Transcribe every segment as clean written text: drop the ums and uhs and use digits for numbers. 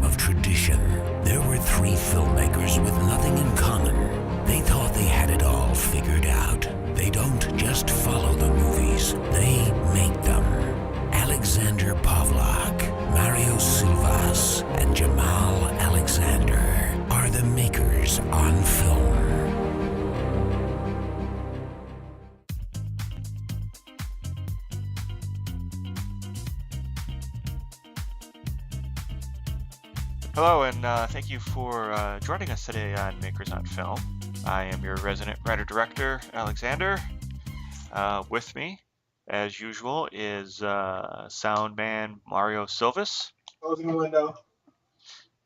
of tradition. There were three filmmakers with nothing in common. They thought they had it all figured out. They don't just follow the movies, they make them. Alexander Pavlak, Mario Silvas, and Jamal Alexander are the makers on film. Hello, and thank you for joining us today on Makers on Film. I am your resident writer-director, Alexander. With me, as usual, is sound man Mario Silvas. Closing the window.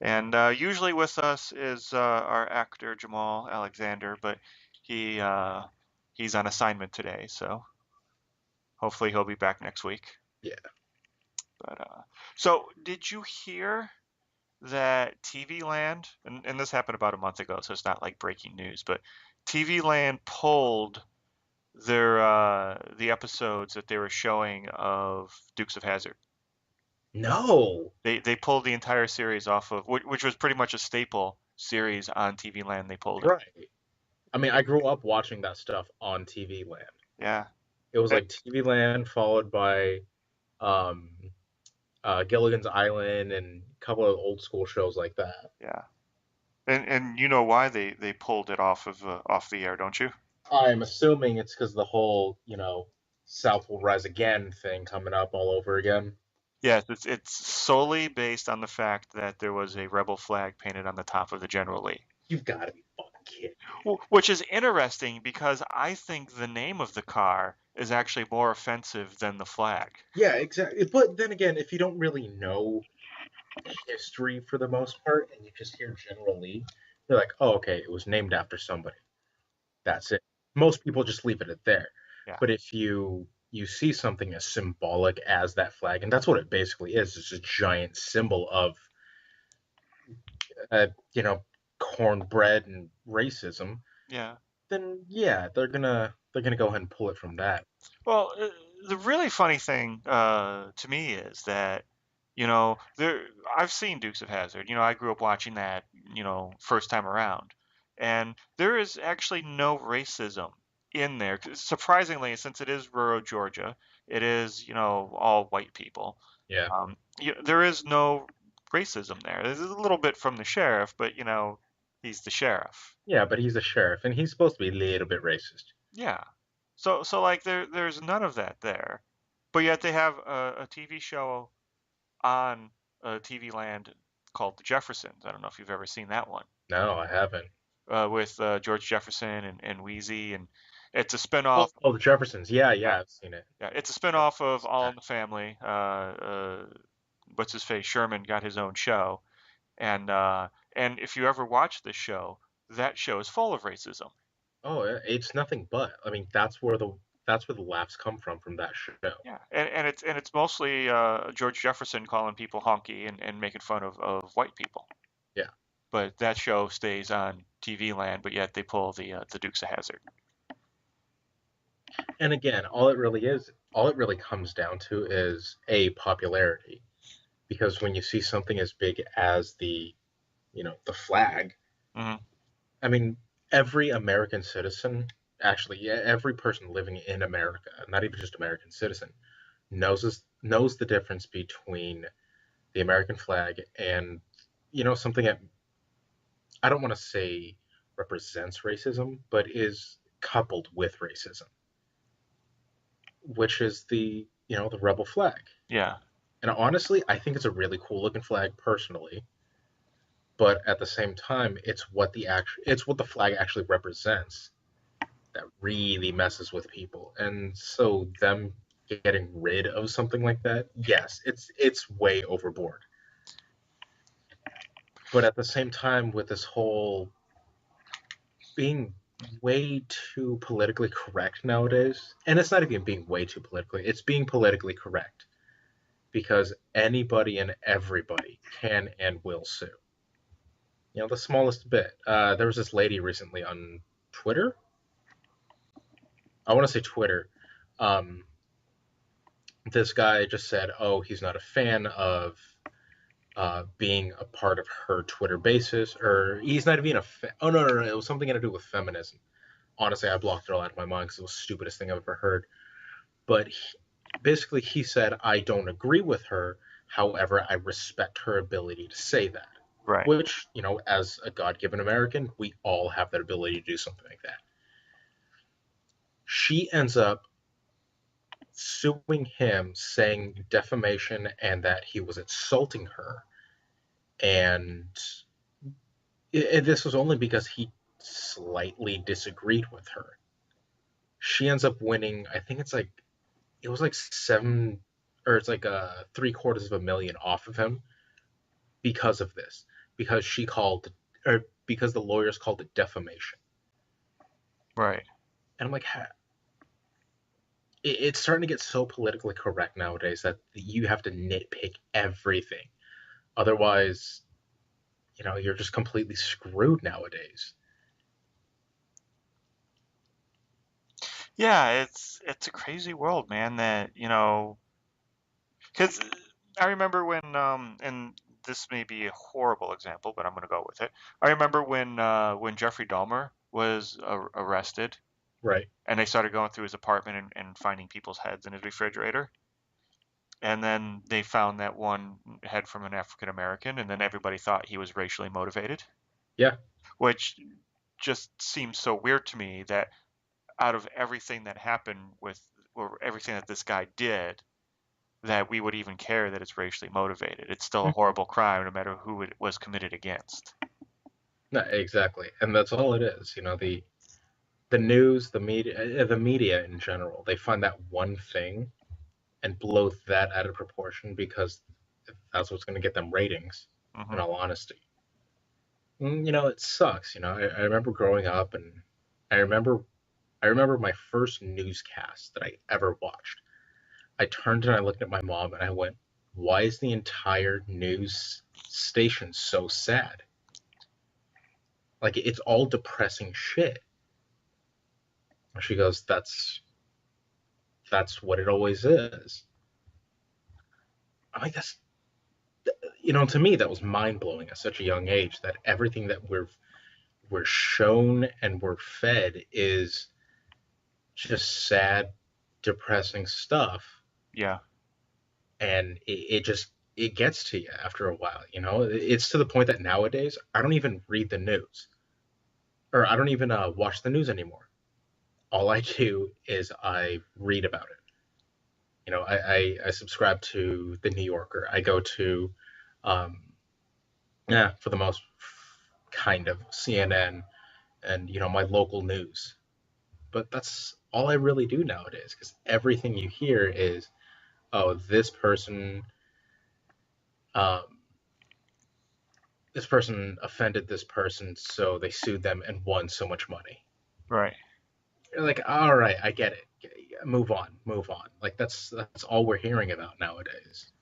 And usually with us is our actor Jamal Alexander, but he's on assignment today, so hopefully he'll be back next week. Yeah. But so did you hear that TV Land, and this happened about a month ago, so it's not like breaking news, but TV Land pulled their the episodes that they were showing of Dukes of Hazzard. No. They pulled the entire series off of, which was pretty much a staple series on TV Land. They pulled it. Right. I mean, I grew up watching that stuff on TV Land. Yeah. It was like TV Land followed by Gilligan's Island and a couple of old school shows like that. Yeah. And you know why they pulled it off the air, don't you? I'm assuming it's because the whole, South will rise again thing coming up all over again. Yes, it's solely based on the fact that there was a rebel flag painted on the top of the General Lee. You've got to be fucking kidding. Which is interesting because I think the name of the car is actually more offensive than the flag. Yeah, exactly. But then again, if you don't really know history for the most part and you just hear General Lee, you're like, oh, okay, it was named after somebody. That's it. Most people just leave it at there. Yeah. But if you see something as symbolic as that flag, and that's what it basically is, it's a giant symbol of, cornbread and racism. Yeah. Then yeah, they're gonna go ahead and pull it from that. Well, the really funny thing to me is that, I've seen Dukes of Hazzard. I grew up watching that, first time around, and there is actually no racism in there. Surprisingly, since it is rural Georgia, it is, all white people. Yeah. There is no racism there. There's a little bit from the sheriff, but he's the sheriff. Yeah, but he's a sheriff, and he's supposed to be a little bit racist. Yeah. So like there's none of that there, but yet they have a TV show on TV Land called The Jeffersons. I don't know if you've ever seen that one. No, I haven't. With George Jefferson and Wheezy, and it's a spinoff. Oh, The Jeffersons. Yeah, I've seen it. Yeah, it's a spinoff of All in the Family. What's his face? Sherman got his own show, and if you ever watch this show, that show is full of racism. Oh, it's nothing but. I mean, that's where the laughs come from that show. Yeah, and it's mostly George Jefferson calling people honky and making fun of white people. Yeah. But that show stays on TV Land, but yet they pull the Dukes of Hazzard. And again, all it really comes down to is popularity, because when you see something as big as the flag, mm-hmm. I mean, every American citizen, actually, every person living in America, not even just American citizen, knows the difference between the American flag and something that I don't want to say represents racism, but is coupled with racism, which is the rebel flag. Yeah. And honestly, I think it's a really cool looking flag personally. But at the same time, it's what the flag actually represents that really messes with people. And so them getting rid of something like that, yes, it's way overboard. But at the same time, with this whole being way too politically correct nowadays, and it's not even being way too politically, it's being politically correct, because anybody and everybody can and will sue. The smallest bit. There was this lady recently on Twitter. I want to say Twitter. This guy just said, oh, he's not a fan of being a part of her Twitter basis, or he's not even oh no, it was something to do with feminism. Honestly, I blocked it all out of my mind because it was the stupidest thing I've ever heard. But basically, he said, I don't agree with her. However, I respect her ability to say that. Right. Which, as a God given American, we all have that ability to do something like that. She ends up suing him, saying defamation and that he was insulting her. And this was only because he slightly disagreed with her. She ends up winning, I think it was like seven, or it's like $750,000 off of him because of this, because she called, or because the lawyers called it defamation. Right. And I'm like, it's starting to get so politically correct nowadays that you have to nitpick everything. Otherwise, you're just completely screwed nowadays. Yeah, it's a crazy world, man. That because I remember and this may be a horrible example, but I'm going to go with it. I remember when Jeffrey Dahmer was arrested, Right. and they started going through his apartment and finding people's heads in his refrigerator. And then they found that one head from an African American, and then everybody thought he was racially motivated, Yeah. which just seems so weird to me that out of everything that happened or everything that this guy did, that we would even care that it's racially motivated. It's still a horrible crime no matter who it was committed against. No, exactly. And that's all it is. The news, the media in general, they find that one thing and blow that out of proportion because that's what's going to get them ratings, in Hmm. all honesty. It sucks. I remember growing up, and I remember my first newscast that I ever watched. I turned and I looked at my mom and I went, "Why is the entire news station so sad? Like, it's all depressing shit." She goes, "That's what it always is." I'm like, that's to me that was mind blowing at such a young age, that everything that we're shown and we're fed is just sad, depressing stuff, Yeah. and it gets to you after a while. It's to the point that nowadays I don't even read the news, or I don't even watch the news anymore. All I do is I read about it. I subscribe to the New Yorker. I go to, um, yeah, for the most kind of CNN, and my local news. But that's all I really do nowadays, because everything you hear is, oh, um, this person offended this person, so they sued them and won so much money. Right. You're like, all right, I get it. Move on, move on. Like, that's all we're hearing about nowadays.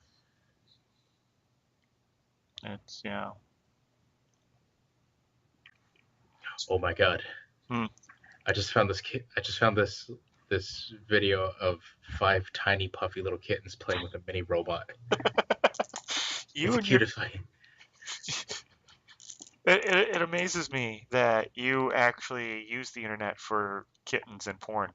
It's yeah. Oh my god, Hmm. I just found this video of 5 tiny puffy little kittens playing with a mini robot. It's You the and your cutest thing. it amazes me that you actually use the internet for kittens and porn.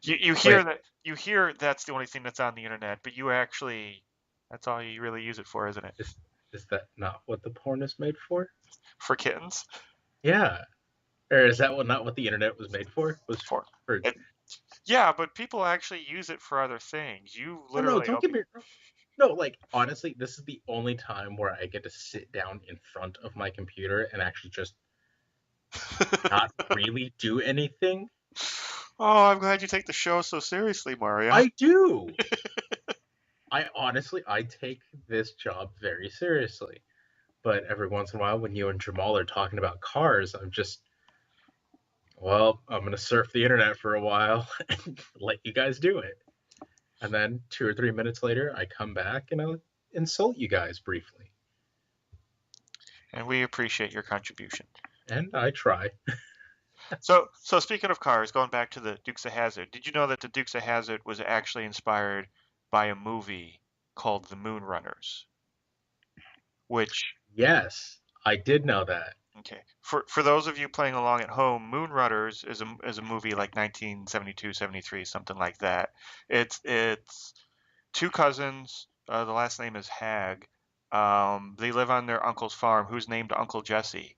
You hear Wait, that you hear that's the only thing that's on the internet, but you actually that's all you really use it for, isn't it? is is that not what the porn is made for? For kittens? Yeah. Or is that not what the internet was made for? Was For for it, yeah, but people actually use it for other things. You Oh no, literally don't get me wrong. No, like, honestly, this is the only time where I get to sit down in front of my computer and actually just not really do anything. Oh, I'm glad you take the show so seriously, Mario. I do. I take this job very seriously. But every once in a while, when you and Jamal are talking about cars, I'm going to surf the internet for a while and let you guys do it. And then 2 or 3 minutes later, I come back and I'll insult you guys briefly. And we appreciate your contribution. And I try. So speaking of cars, going back to the Dukes of Hazzard, did you know that the Dukes of Hazzard was actually inspired by a movie called the Moon Runners, which, Yes, I did know that. okay, for those of you playing along at home, Moon Runners is a movie like 1972, 73, something like that. It's two cousins. The last name is Hag. They live on their uncle's farm, who's named Uncle Jesse,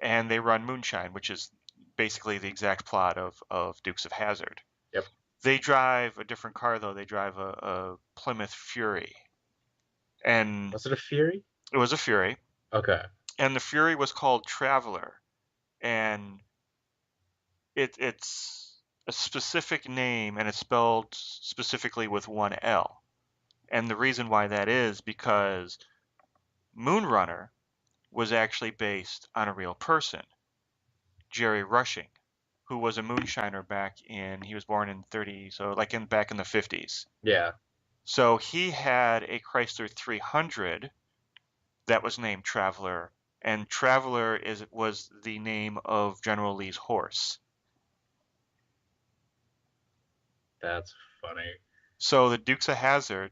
and they run moonshine, which is basically the exact plot of Dukes of Hazzard. Yep. They drive a different car though. They drive a Plymouth Fury, and Was it a Fury? it was a Fury, Okay. and the Fury was called Traveler, and it's a specific name, and it's spelled specifically with one L. And the reason why that is because Moonrunner was actually based on a real person, Jerry Rushing, who was a moonshiner he was born in 30, so like back in the 50s. Yeah. So he had a Chrysler 300 that was named Traveler, and Traveler was the name of General Lee's horse. That's funny. So the Dukes of Hazzard,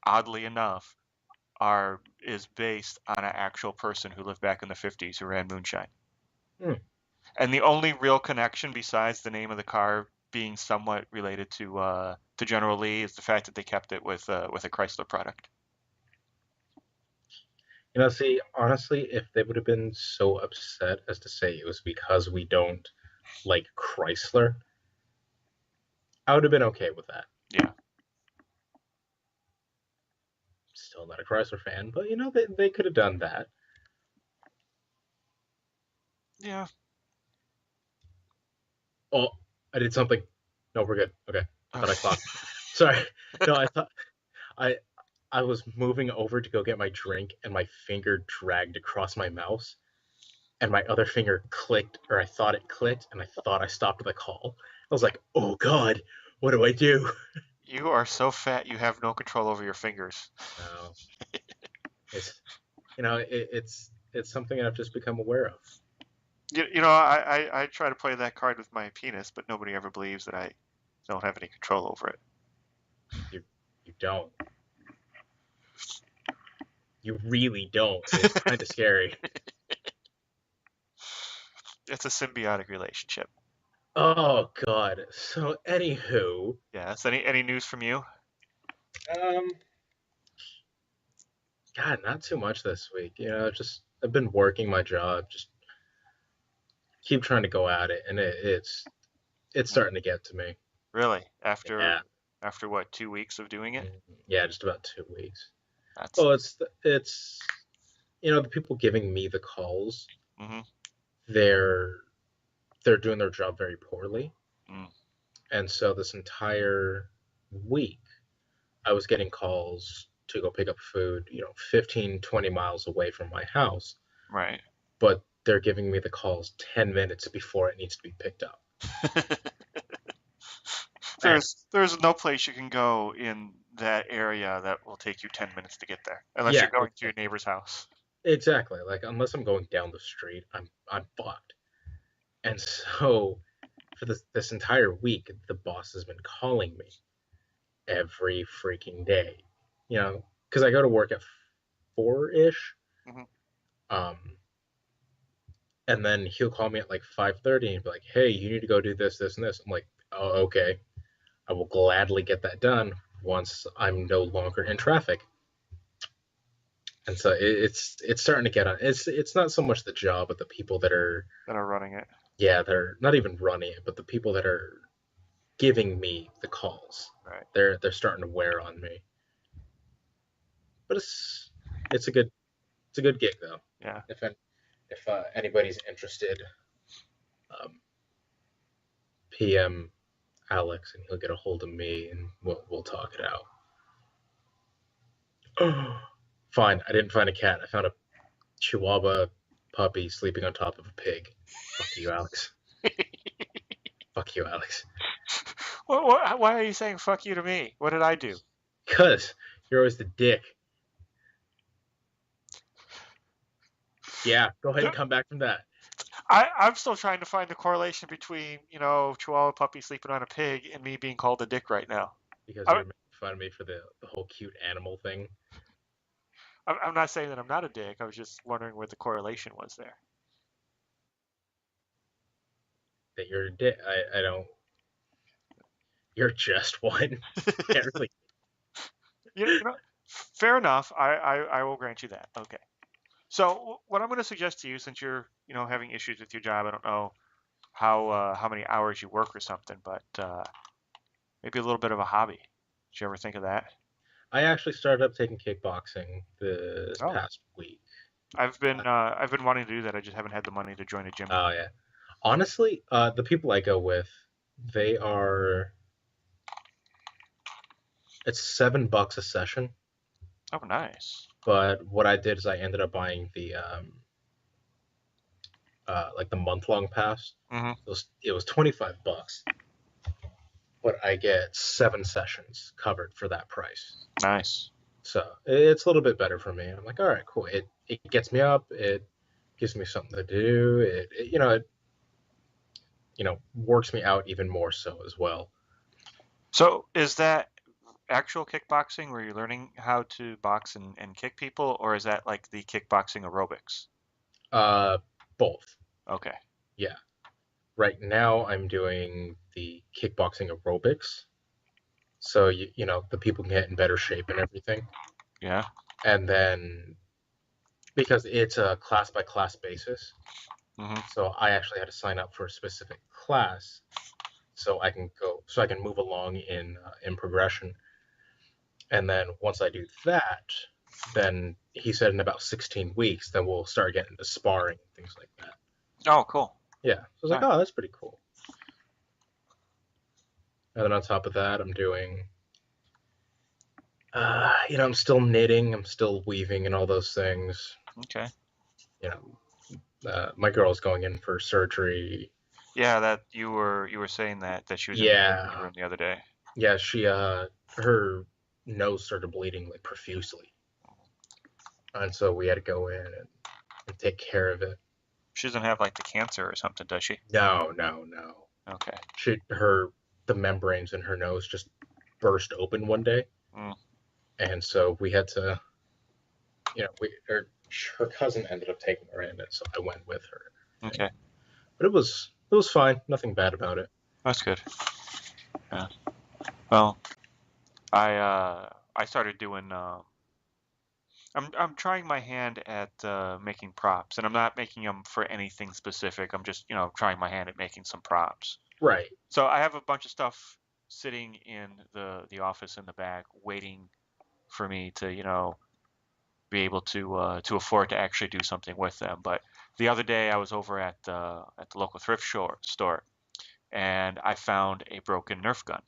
oddly enough, is based on an actual person who lived back in the 50s who ran moonshine. Hmm. And the only real connection besides the name of the car being somewhat related to General Lee is the fact that they kept it with a Chrysler product. See, honestly, if they would have been so upset as to say it was because we don't like Chrysler, I would have been okay with that. Yeah. Still not a Chrysler fan, but they could have done that. Yeah. Oh, I did something. No, we're good. Okay. I thought I clocked. Sorry. No, I thought I was moving over to go get my drink and my finger dragged across my mouse and my other finger clicked, or I thought it clicked, and I thought I stopped the call. I was like, oh God, what do I do? You are so fat you have no control over your fingers. No. It's it's something I've just become aware of. I try to play that card with my penis, but nobody ever believes that I don't have any control over it. You don't. You really don't. It's kind of scary. It's a symbiotic relationship. Oh God. So anywho, Yes. Any news from you? um, God, not too much this week. Just I've been working my job, just keep trying to go at it, and it's starting to get to me. Really? Yeah. After what, 2 weeks of doing it? Yeah, just about 2 weeks. That's Well, it's the people giving me the calls, hmm they're doing their job very poorly. Mm. And so this entire week, I was getting calls to go pick up food, 15, 20 miles away from my house, Right. but they're giving me the calls 10 minutes before it needs to be picked up. And There's no place you can go in that area that will take you 10 minutes to get there, unless yeah, you're going to your neighbor's house. exactly. Like unless I'm going down the street, I'm fucked. And so for this entire week, the boss has been calling me every freaking day. Because I go to work at 4-ish. Mhm. Um, and then he'll call me at like 5:30 and be like, "Hey, you need to go do this, this, and this." I'm like, "Oh, okay. I will gladly get that done once I'm no longer in traffic." And so it's starting to get on. It's not so much the job, but the people that are running it. they're not even running it, but the people that are giving me the calls. Right. They're starting to wear on me. But it's a good gig though. Yeah. If anybody's interested, um, PM Alex and he'll get a hold of me and we'll talk it out. Fine, I didn't find a cat. I found a Chihuahua puppy sleeping on top of a pig. Fuck you, Alex. Fuck you, Alex. Why are you saying fuck you to me? What did I do? Because you're always the dick. Yeah, go ahead and come back from that. I'm still trying to find the correlation between, Chihuahua puppy sleeping on a pig and me being called a dick right now. Because I- you're making fun of me for the whole cute animal thing. I'm not saying that I'm not a dick. I was just wondering what the correlation was there. That you're a dick. I don't. You're just one. Can't really. Fair enough. I will grant you that. Okay. So what I'm going to suggest to you, since you're having issues with your job, I don't know how many hours you work or something, but maybe a little bit of a hobby. Did you ever think of that? I actually started up taking kickboxing this Oh, past week. I've been wanting to do that. I just haven't had the money to join a gym. Oh yeah. Honestly, the people I go with, they are. It's $7 a session. Oh, nice. But what I did is I ended up buying the like the month-long pass. Hmm. It was $25, but I get 7 sessions covered for that price. Nice. So it's a little bit better for me. I'm like, all right, cool. It gets me up. It gives me something to do. It works me out even more so as well. So is that actual kickboxing where you're learning how to box and kick people, or is that like the kickboxing aerobics? Both. Okay. Yeah. Right now I'm doing the kickboxing aerobics. So the people can get in better shape and everything. Yeah. And then because it's a class by class basis, Hmm. so I actually had to sign up for a specific class so I can move along in progression. And then once I do that, then he said in about 16 weeks, then we'll start getting into sparring and things like that. Oh, cool. Yeah. So I was like, Nice. oh, that's pretty cool. And then on top of that, I'm doing, I'm still knitting, I'm still weaving and all those things. Okay. My girl's going in for surgery. Yeah, that you were saying that she was in the emergency Yeah. room the other day. Yeah, her nose started bleeding like profusely. And so we had to go in and take care of it. She doesn't have like the cancer or something, does she? No, no, no. Okay. The membranes in her nose just burst open one day, Mm, and so we had to, her cousin ended up taking her in, and so I went with her. okay. But it was fine, nothing bad about it. That's good. Yeah. Well, I started doing I'm trying my hand at making props, and I'm not making them for anything specific. I'm just trying my hand at making some props. Right. So I have a bunch of stuff sitting in the office in the back, waiting for me to be able to afford to actually do something with them. But the other day I was over at the local thrift store, and I found a broken Nerf gun.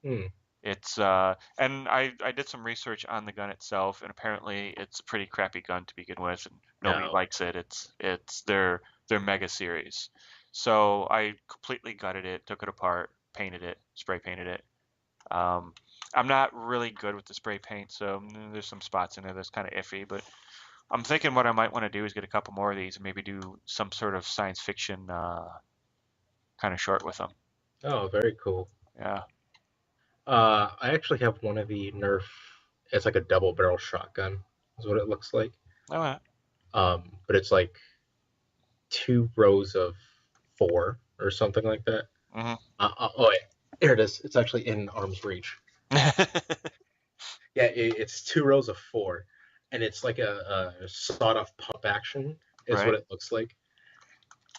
Hmm. It's and I did some research on the gun itself, and apparently it's a pretty crappy gun to begin with, and nobody No. likes it. It's their Mega series. So I completely gutted it, took it apart, painted it, spray painted it. Um, I'm not really good with the spray paint, so there's some spots in there that's kind of iffy. But I'm thinking what I might want to do is get a couple more of these and maybe do some sort of science fiction kind of short with them. Oh, very cool. Yeah. I actually have one of the Nerf. It's like a double barrel shotgun, is what it looks like. All right. But it's like 2 rows of 4 or something like that. Hmm. Oh, wait. Here it is. It's actually in arm's reach. Yeah, it's 2 rows of 4, and it's like a sawed-off pump action is what Right. it looks like.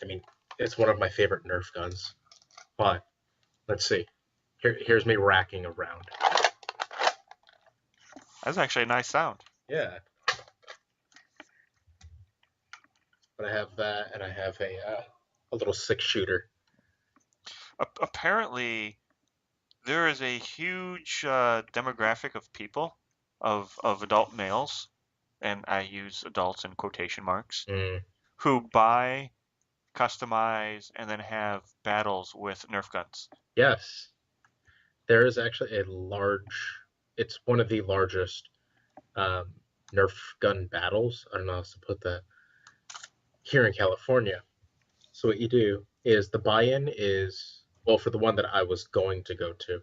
I mean, it's one of my favorite Nerf guns. But let's see. Here's me racking around. That's actually a nice sound. Yeah, but I have that, and I have a little 6 shooter. Apparently, there is a huge demographic of people, of adult males, and I use adults in quotation marks, Mm, who buy, customize, and then have battles with Nerf guns. yes, there is actually a large. It's one of the largest um, Nerf gun battles. I don't know how else to put that here in California. So what you do is the buy-in is, well, for the one that I was going to go to,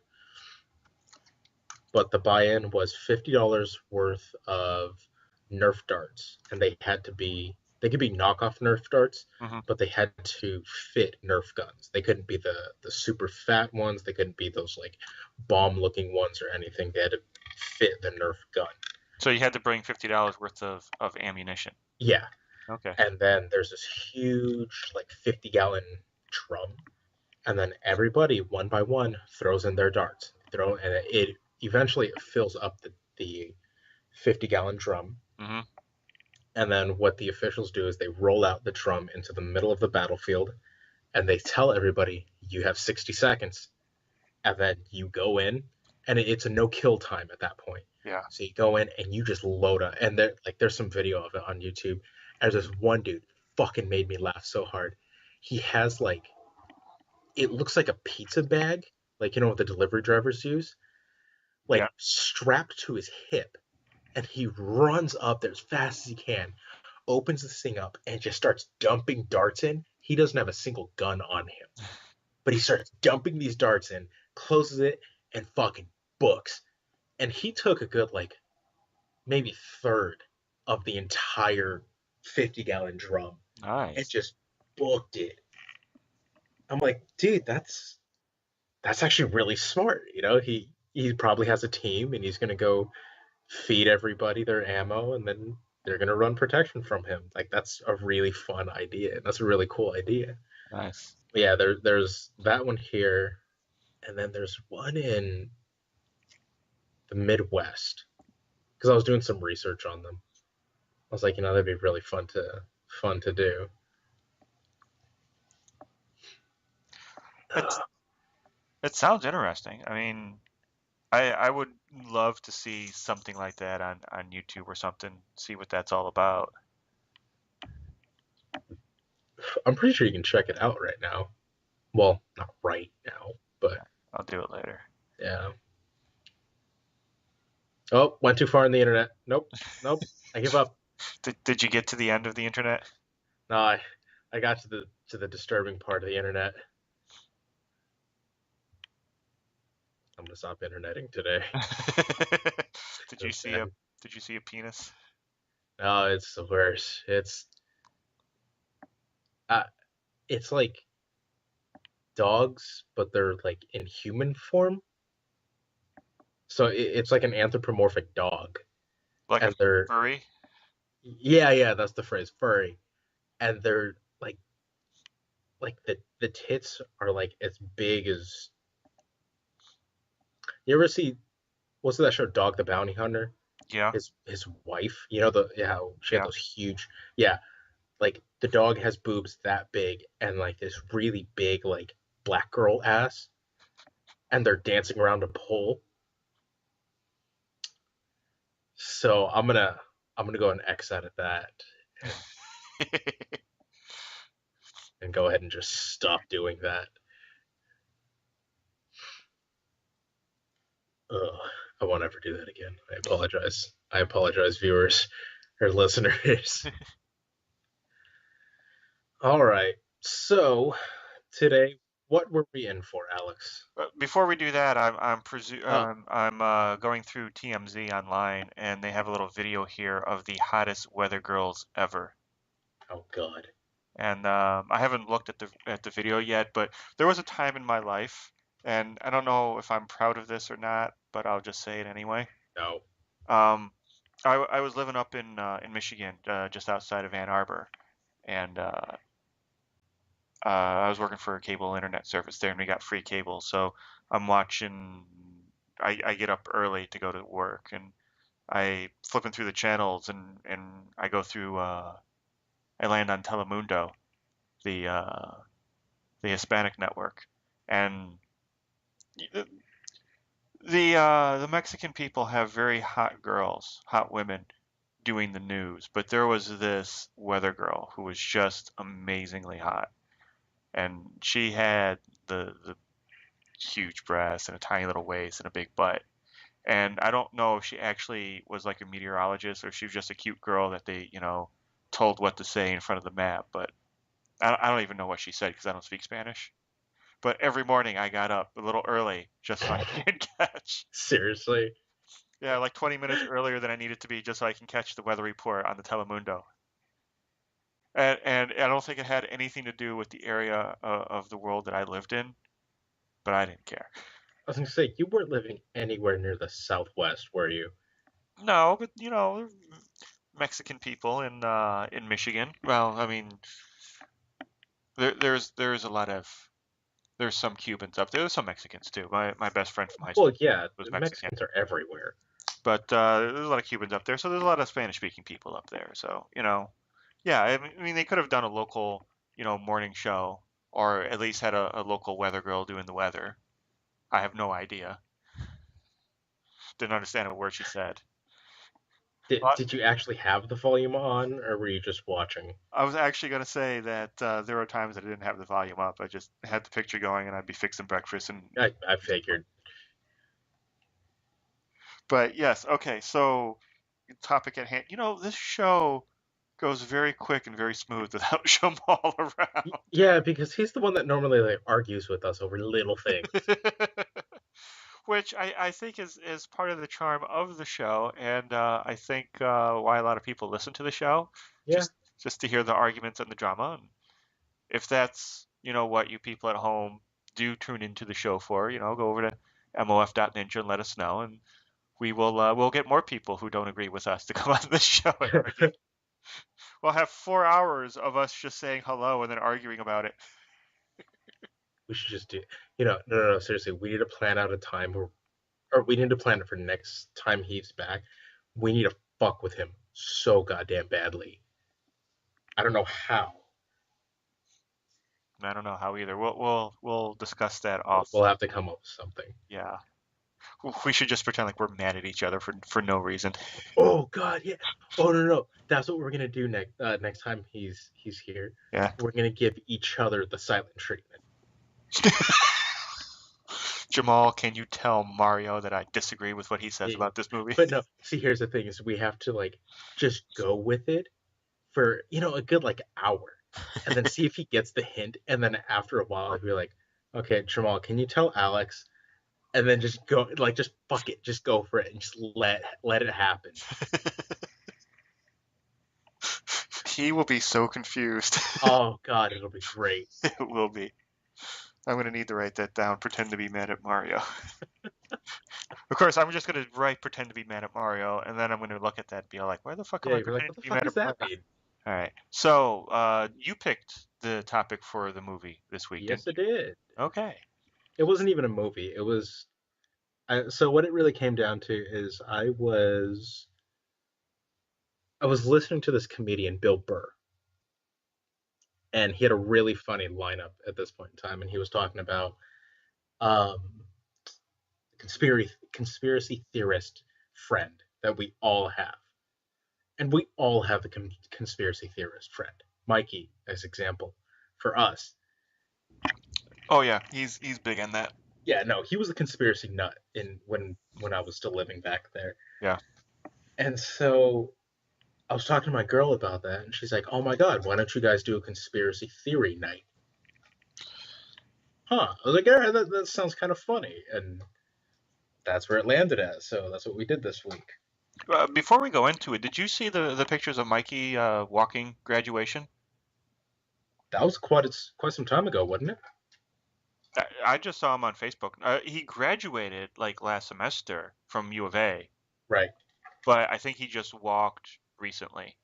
but the buy-in was $50 worth of Nerf darts, and they could be knockoff Nerf darts, Hmm. but they had to fit Nerf guns. They couldn't be the super fat ones. They couldn't be those like bomb-looking ones or anything. They had to fit the Nerf gun. So you had to bring $50 worth of ammunition. Yeah, Okay. and then there's this huge like 50-gallon drum, and then everybody one by one throws in their darts. And it eventually it fills up the 50-gallon drum. Hmm. And then what the officials do is they roll out the drum into the middle of the battlefield, and they tell everybody you have 60 seconds, and then you go in, and it's a no kill time at that point. Yeah. So you go in and you just load up, and there's some video of it on YouTube. And there's this one dude fucking made me laugh so hard. He has like, it looks like a pizza bag, like you know what the delivery drivers use, Yeah. like strapped to his hip, and he runs up there as fast as he can, opens this thing up, and just starts dumping darts in. He doesn't have a single gun on him, but he starts dumping these darts in, closes it, and fucking books. And he took a good like maybe third of the entire 50-gallon drum and Nice. just booked it. I'm like, dude, that's actually really smart. You know, he probably has a team and he's gonna go feed everybody their ammo and then they're gonna run protection from him. Like that's a really fun idea. That's a really cool idea. Nice. But yeah, there's that one here, and then there's one in the Midwest because I was doing some research on them. I was like, you know, that'd be really fun to do. It it sounds interesting. I mean, I would love to see something like that on YouTube or something. See what that's all about. I'm pretty sure you can check it out right now. Well, not right now, but I'll do it later. yeah. Oh, went too far in the internet. Nope, nope. I give up. Did you get to the end of the internet? No, I got to the disturbing part of the internet. I'm gonna stop interneting today. Did you 'Cause, see a man, Did you see a penis? no, it's the worst. Uh, it's like dogs, but they're like in human form. So it's like an anthropomorphic dog, Like a and they're furry? yeah, that's the phrase, furry, and they're like the tits are like as big as you ever see what's that show, Dog the Bounty Hunter? Yeah, His wife, you know the yeah, how she had yeah. those huge yeah, like the dog has boobs that big and like this really big like black girl ass, and they're dancing around a pole. So I'm gonna go and X out of that and go ahead and just stop doing that. Ugh, I won't ever do that again. I apologize. I apologize, viewers or listeners. All right. So today, what were we in for, Alex? Before we do that, Oh, I'm going through TMZ online, and they have a little video here of the hottest weather girls ever. oh God, And I haven't looked at the video yet, but there was a time in my life, and I don't know if I'm proud of this or not, but I'll just say it anyway. no. Um, I was living up in Michigan, just outside of Ann Arbor, and I was working for a cable internet service there, and we got free cable. So I'm watching. I get up early to go to work, and I flipping through the channels, and I go through. I land on Telemundo, the uh, the Hispanic network, and the Mexican people have very hot girls, hot women doing the news, but there was this weather girl who was just amazingly hot, and she had the huge breasts and a tiny little waist and a big butt. And I don't know if she actually was like a meteorologist or if she was just a cute girl that they, told what to say in front of the map. But I don't even know what she said because I don't speak Spanish. But every morning I got up a little early just so I could catch. Seriously. Yeah, like 20 minutes earlier than I needed to be just so I can catch the weather report on the Telemundo. And I don't think it had anything to do with the area of the world that I lived in, but I didn't care. I was gonna say you weren't living anywhere near the Southwest, were you? No, but you know, Mexican people in Michigan. Well, I mean, there's a lot of there's some Cubans up there. There's some Mexicans too. My best friend from high Well, school yeah, was Mexican, Mexicans are everywhere. but there's a lot of Cubans up there. So there's a lot of Spanish-speaking people up there. So you know, yeah, I mean they could have done a local morning show or at least had a local weather girl doing the weather. I have no idea. Didn't understand a word she said. But Did you actually have the volume on, or were you just watching? I was actually going to say that there were times that I didn't have the volume up. I just had the picture going and I'd be fixing breakfast and I figured. but yes, okay. So topic at hand. You know, this show goes very quick and very smooth without Jamal around. Yeah, because he's the one that normally like argues with us over little things. Which I think is part of the charm of the show, and I think why a lot of people listen to the show, Yeah, just to hear the arguments and the drama. And if that's what you people at home do tune into the show for, go over to mof.ninja and let us know, and we'll get more people who don't agree with us to come on this show and argue. We'll have 4 hours of us just saying hello and then arguing about it. we should just do. No, seriously, we need to plan out a time where, or we need to plan it for next time he's back. We need to fuck with him so goddamn badly. I don't know how. I don't know how either. We'll discuss that off. We'll have to come up with something. Yeah. We should just pretend like we're mad at each other for no reason. Oh God, yeah. Oh no. That's what we're gonna do next time he's here. Yeah. We're gonna give each other the silent treatment. Jamal, can you tell Mario that I disagree with what he says about this movie? But no, see, here's the thing: is we have to like just go with it for a good like hour, and then see if he gets the hint, and then after a while he'll be like, "Okay, Jamal, can you tell Alex?" And then just go, like, just fuck it, just go for it, and just let it happen. He will be so confused. Oh God, it'll be great. It will be. I'm going to need to write that down. Pretend to be mad at Mario. Of course, I'm just going to write pretend to be mad at Mario, and then I'm going to look at that and be like, why the fuck am I You're like, pretending what the to be fuck mad does at that Mario? mean? All right. So you picked the topic for the movie this week, Yes, didn't it did. you? Okay. It wasn't even a movie. It was. So what it really came down to is I was listening to this comedian Bill Burr, and he had a really funny lineup at this point in time, and he was talking about um, conspiracy theorist friend that we all have, and we all have a conspiracy theorist friend. Mikey, as example, for us. Oh yeah, he's big on that. Yeah, no, he was a conspiracy nut when I was still living back there. Yeah. And so I was talking to my girl about that, and she's like, "Oh my God, why don't you guys do a conspiracy theory night?" Huh? I was like, "Yeah, that sounds kind of funny," and that's where it landed at. So that's what we did this week. Before we go into it, did you see the pictures of Mikey walking graduation? That was quite some time ago, wasn't it? I just saw him on Facebook. He graduated like last semester from U of A, Right. but I think he just walked recently.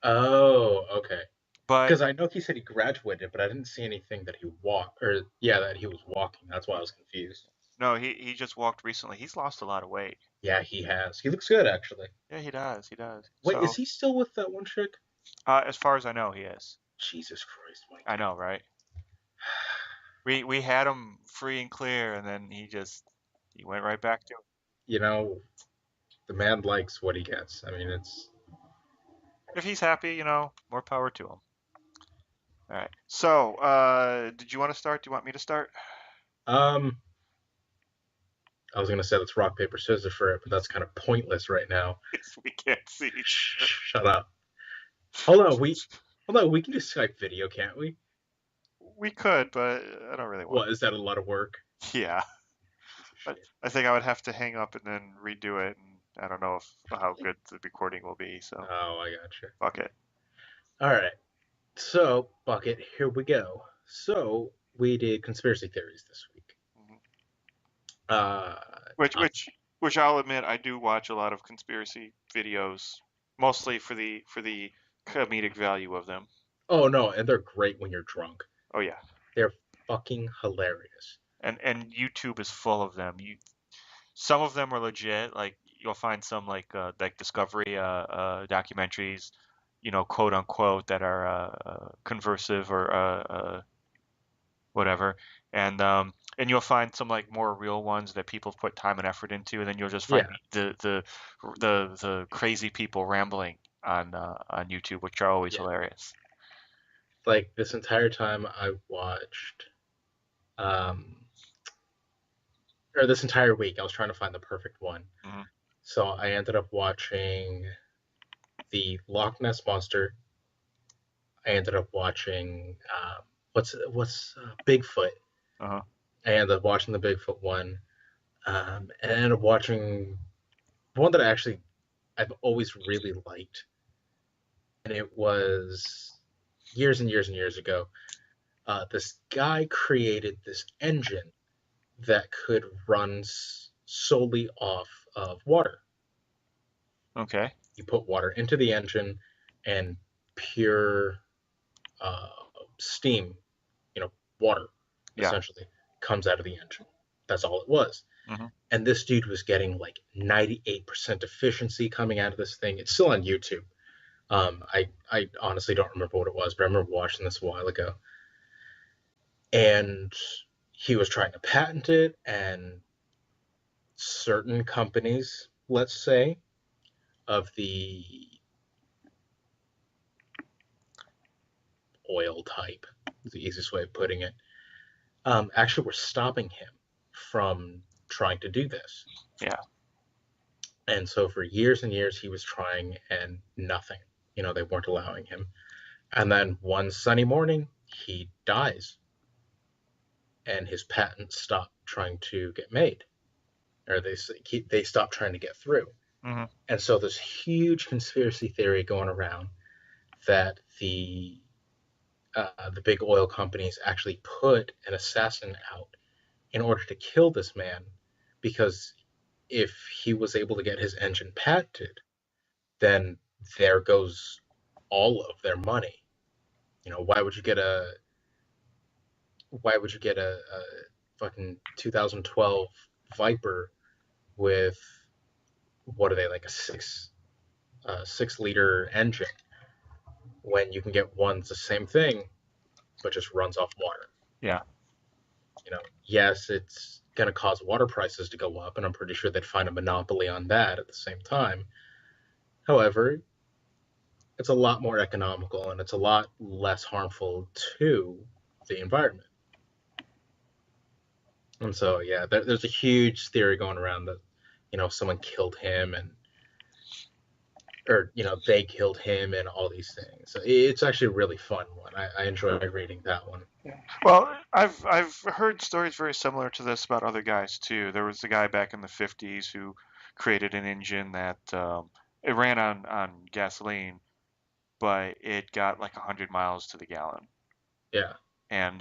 Oh, okay. But Because I know he said he graduated, but I didn't see anything that he walked, or yeah, that he was walking. That's why I was confused. no, he just walked recently. He's lost a lot of weight. Yeah, he has. He looks good, actually. Yeah, he does. He does. Wait, So, is he still with that one chick? as far as I know, he is. Jesus Christ, Mike. I know, right? We had him free and clear, and then he went right back to it. The man likes what he gets. I mean, it's. If he's happy, more power to him. All right. So, did you want to start? Do you want me to start? I was gonna say let's rock paper scissors for it, but that's kind of pointless right now. We can't see. Shut up. Hold on, we can do Skype video, can't we? we could, but I don't really want What, is that a lot of work? to. Yeah. Piece of I, shit. I think I would have to hang up and then redo it, and I don't know how good the recording will be, so Oh, I gotcha. fuck it. All right. So, bucket, here we go. So, we did conspiracy theories this week. Mhm. Uh, Which uh, which which I'll admit I do watch a lot of conspiracy videos, mostly for the comedic value of them. oh no, and they're great when you're drunk. Oh yeah. They're fucking hilarious. And YouTube is full of them. Some of them are legit, like you'll find some like Discovery documentaries, quote unquote, that are conversive or whatever, and you'll find some like more real ones that people put time and effort into, and then you'll just find Yeah, the crazy people rambling on YouTube, which are always yeah. hilarious. Like this entire time I watched, um, or this entire week I was trying to find the perfect one. Hmm. So I ended up watching the Loch Ness Monster. I ended up watching what's Bigfoot. Uh-huh. I ended up watching the Bigfoot one. And I ended up watching one that I've always really liked, and it was years and years and years ago. This guy created this engine that could run solely off of water. Okay. You put water into the engine, and pure uh, steam, water, Yeah. essentially, comes out of the engine. That's all it was. Hmm. And this dude was getting like 98% efficiency coming out of this thing. It's still on YouTube. I honestly don't remember what it was, but I remember watching this a while ago. And he was trying to patent it, and certain companies, let's say, of the oil type, is the easiest way of putting it, actually were stopping him from trying to do this. Yeah. And so for years and years, he was trying and nothing. They weren't allowing him. And then one sunny morning, he dies, and his patent stopped trying to get made, or they stopped trying to get through. Hmm. And so this huge conspiracy theory going around that the big oil companies actually put an assassin out in order to kill this man, because if he was able to get his engine patented, then there goes all of their money. Why would you get a fucking 2012 Viper with, what are they, like a 6 liter engine, when you can get one that's the same thing but just runs off water? Yeah. Yes, it's going to cause water prices to go up, and I'm pretty sure they'd find a monopoly on that at the same time. However, it's a lot more economical, and it's a lot less harmful to the environment. And so, yeah, there's a huge theory going around that, someone killed him, or they killed him, and all these things. So it's actually a really fun one. I enjoy reading that one. Well, I've heard stories very similar to this about other guys too. There was a guy back in the 50s who created an engine that it ran on gasoline, but it got like 100 miles to the gallon. Yeah. And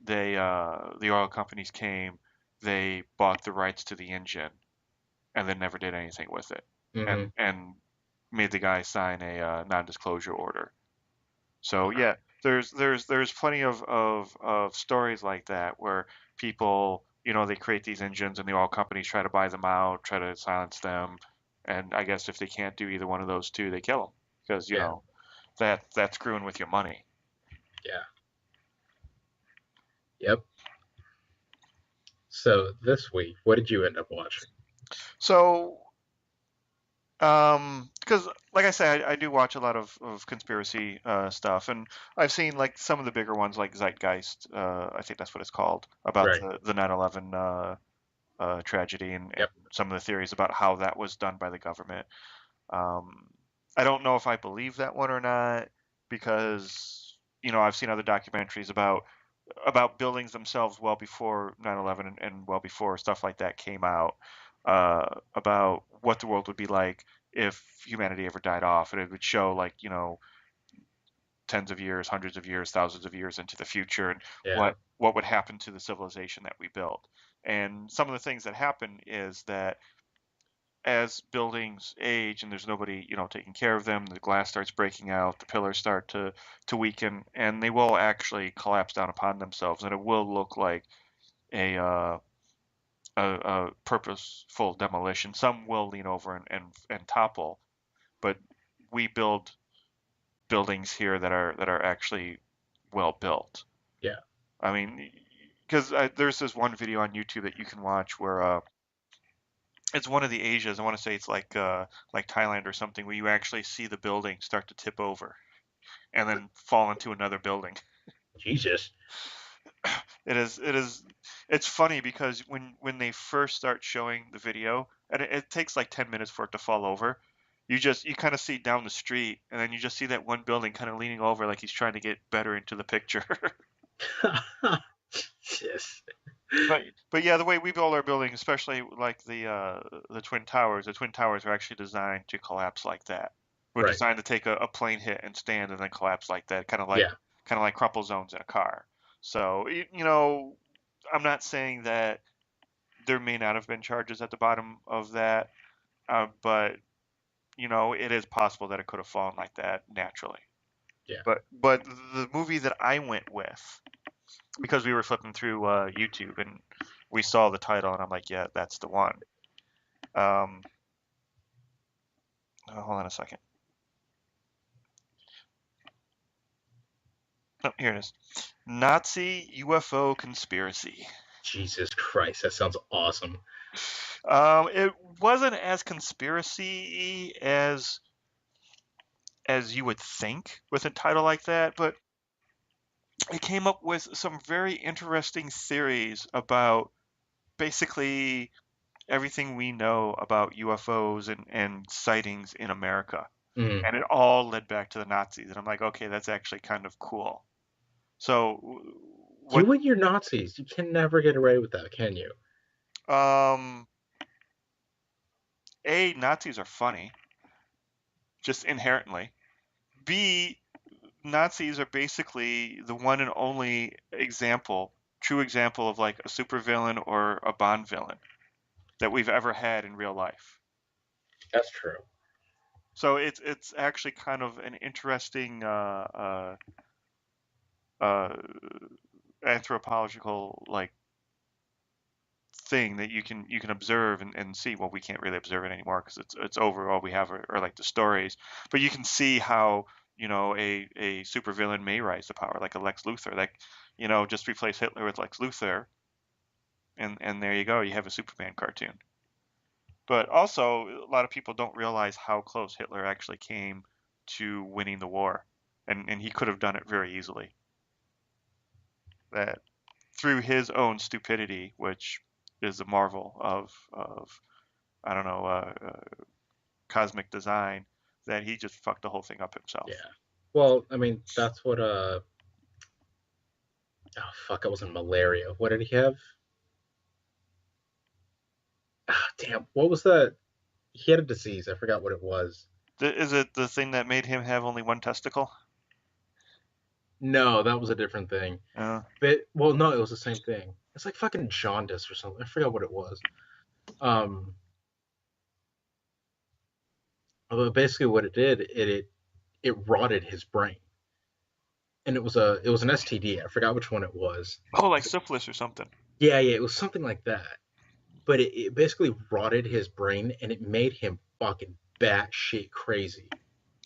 the oil companies came, they bought the rights to the engine, and then never did anything with it, Mm-hmm. and made the guy sign a non-disclosure order. So Wow. yeah, there's plenty of stories like that where people, they create these engines and the oil companies try to buy them out, try to silence them, and I guess if they can't do either one of those two, they kill them because Yeah. that's screwing with your money. Yeah. Yep. So this week, what did you end up watching? So because like I said, I do watch a lot of conspiracy stuff, and I've seen like some of the bigger ones like Zeitgeist, I think that's what it's called, about Right. the 9/11 tragedy and Yep. some of the theories about how that was done by the government. Um, I don't know if I believe that one or not because, I've seen other documentaries about buildings themselves well before 9/11 and well before stuff like that came out, about what the world would be like if humanity ever died off, and it would show like tens of years, hundreds of years, thousands of years into the future, and Yeah. what would happen to the civilization that we built. And some of the things that happen is that as buildings age and there's nobody taking care of them, the glass starts breaking out, the pillars start to weaken, and they will actually collapse down upon themselves, and it will look like a a purposeful demolition. Some will lean over and topple, but we build buildings here that are actually well built. Yeah. I mean, because there's this one video on YouTube that you can watch where it's one of the Asias. I want to say it's like Thailand or something, where you actually see the building start to tip over and then fall into another building. Jesus. It's funny because when they first start showing the video, and it takes like 10 minutes for it to fall over, you kind of see down the street, and then you just see that one building kind of leaning over like he's trying to get better into the picture. Jesus. But yeah, the way we build our buildings, especially like the twin towers are actually designed to collapse like that. We're Right. designed to take a plane hit and stand and then collapse like that, Yeah. kind of like crumple zones in a car. So I'm not saying that there may not have been charges at the bottom of that, but it is possible that it could have fallen like that naturally. Yeah. But the movie that I went with, because we were flipping through YouTube and we saw the title, and I'm like, yeah, that's the one. Hold on a second. Oh, here it is. Nazi UFO Conspiracy. Jesus Christ, that sounds awesome. It wasn't as conspiracy as you would think with a title like that, but it came up with some very interesting theories about basically everything we know about UFOs and sightings in America. Mm. And it all led back to the Nazis. And I'm like, okay, that's actually kind of cool. So what You and your Nazis, you can never get away with that, can you? um A, Nazis are funny, just inherently. B, Nazis are basically the one and only true example of like a supervillain or a Bond villain that we've ever had in real life. That's true. So it's actually kind of an interesting uh, anthropological like thing that you can observe and see. Well, we can't really observe it anymore because it's over. All we have are like the stories, but you can see how a supervillain may rise to power, like a Lex Luthor. Like just replace Hitler with Lex Luthor, and there you go. You have a Superman cartoon. But also, a lot of people don't realize how close Hitler actually came to winning the war, and he could have done it very easily. That through his own stupidity, which is a marvel of I don't know cosmic design, that he just fucked the whole thing up himself. Yeah. Well, I mean, that's what oh fuck, it wasn't malaria. What did he have? Ah, damn, what was that? He had a disease. I forgot what it was. Is it the thing that made him have only one testicle? No, that was a different thing. Uh, But well, no, it was the same thing. It's like fucking jaundice or something. I forgot what it was. Um, but basically, what it did, it rotted his brain, and it was an STD. I forgot which one it was. oh, like syphilis or something. Yeah, yeah, it was something like that. But it basically rotted his brain, and it made him fucking batshit crazy.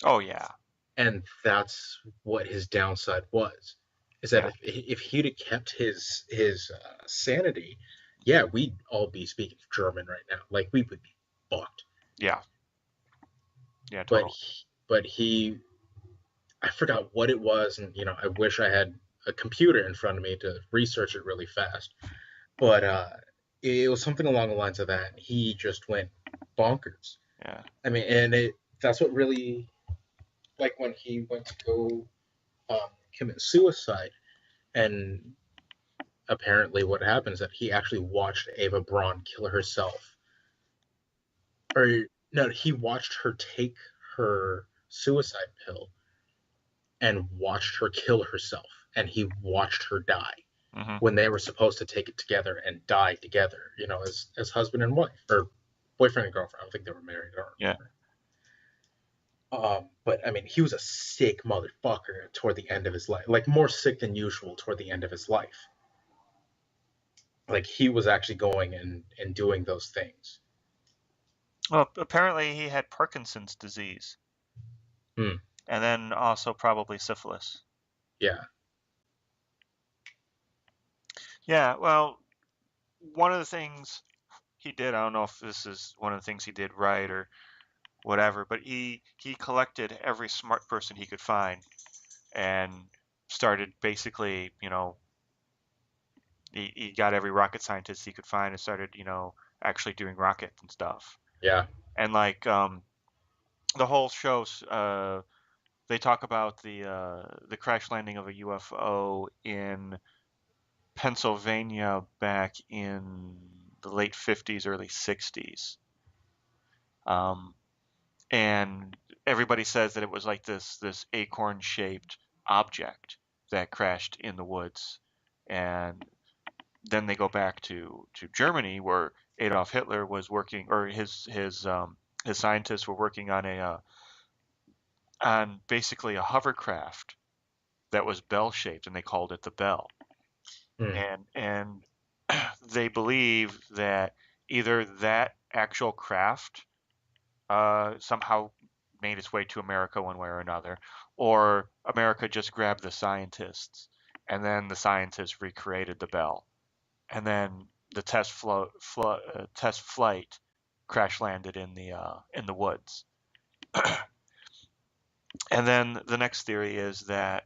Oh yeah, And that's what his downside was. Is that yeah, if he'd have kept his sanity, yeah, we'd all be speaking German right now. Like we would be fucked. yeah, yeah, But totally. I forgot what it was, and I wish I had a computer in front of me to research it really fast. But it was something along the lines of that. He just went bonkers. Yeah, I mean, and that's what really, like when he went to go commit suicide. And apparently, what happens is that he actually watched Ava Braun kill herself, or no, he watched her take her suicide pill and watched her kill herself, and he watched her die Mm-hmm. when they were supposed to take it together and die together, as husband and wife, or boyfriend and girlfriend. I don't think they were married. I don't Yeah. remember. But I mean, he was a sick motherfucker toward the end of his life, like more sick than usual toward the end of his life. Like he was actually going and doing those things. Well, apparently he had Parkinson's disease, Hmm. and then also probably syphilis. Yeah. Yeah. Well, one of the things he did, I don't know if this is one of the things he did right or whatever, but he collected every smart person he could find and started basically, he got every rocket scientist he could find and started, actually doing rockets and stuff. Yeah. And like the whole show, they talk about the crash landing of a UFO in Pennsylvania back in the late 50s, early 60s. Um, and everybody says that it was like this acorn shaped object that crashed in the woods. And then they go back to Germany where Adolf Hitler was working, or his scientists were working on on basically a hovercraft that was bell shaped, and they called it the Bell. Hmm. And they believe that either that actual craft somehow made its way to America one way or another, or America just grabbed the scientists, and then the scientists recreated the Bell, and then the test flight crash landed in the woods. And then the next theory is that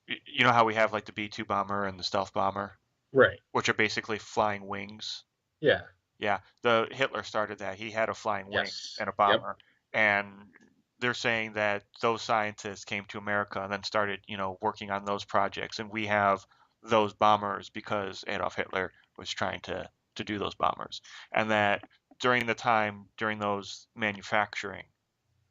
you know how we have like the B-2 bomber and the stealth bomber, Right. which are basically flying wings. Yeah. Yeah, the Hitler started that. He had a flying wing Yes. and a Yep. bomber, and they're saying that those scientists came to America and then started, working on those projects, and we have those bombers because Adolf Hitler was trying to do those bombers, and that during those manufacturing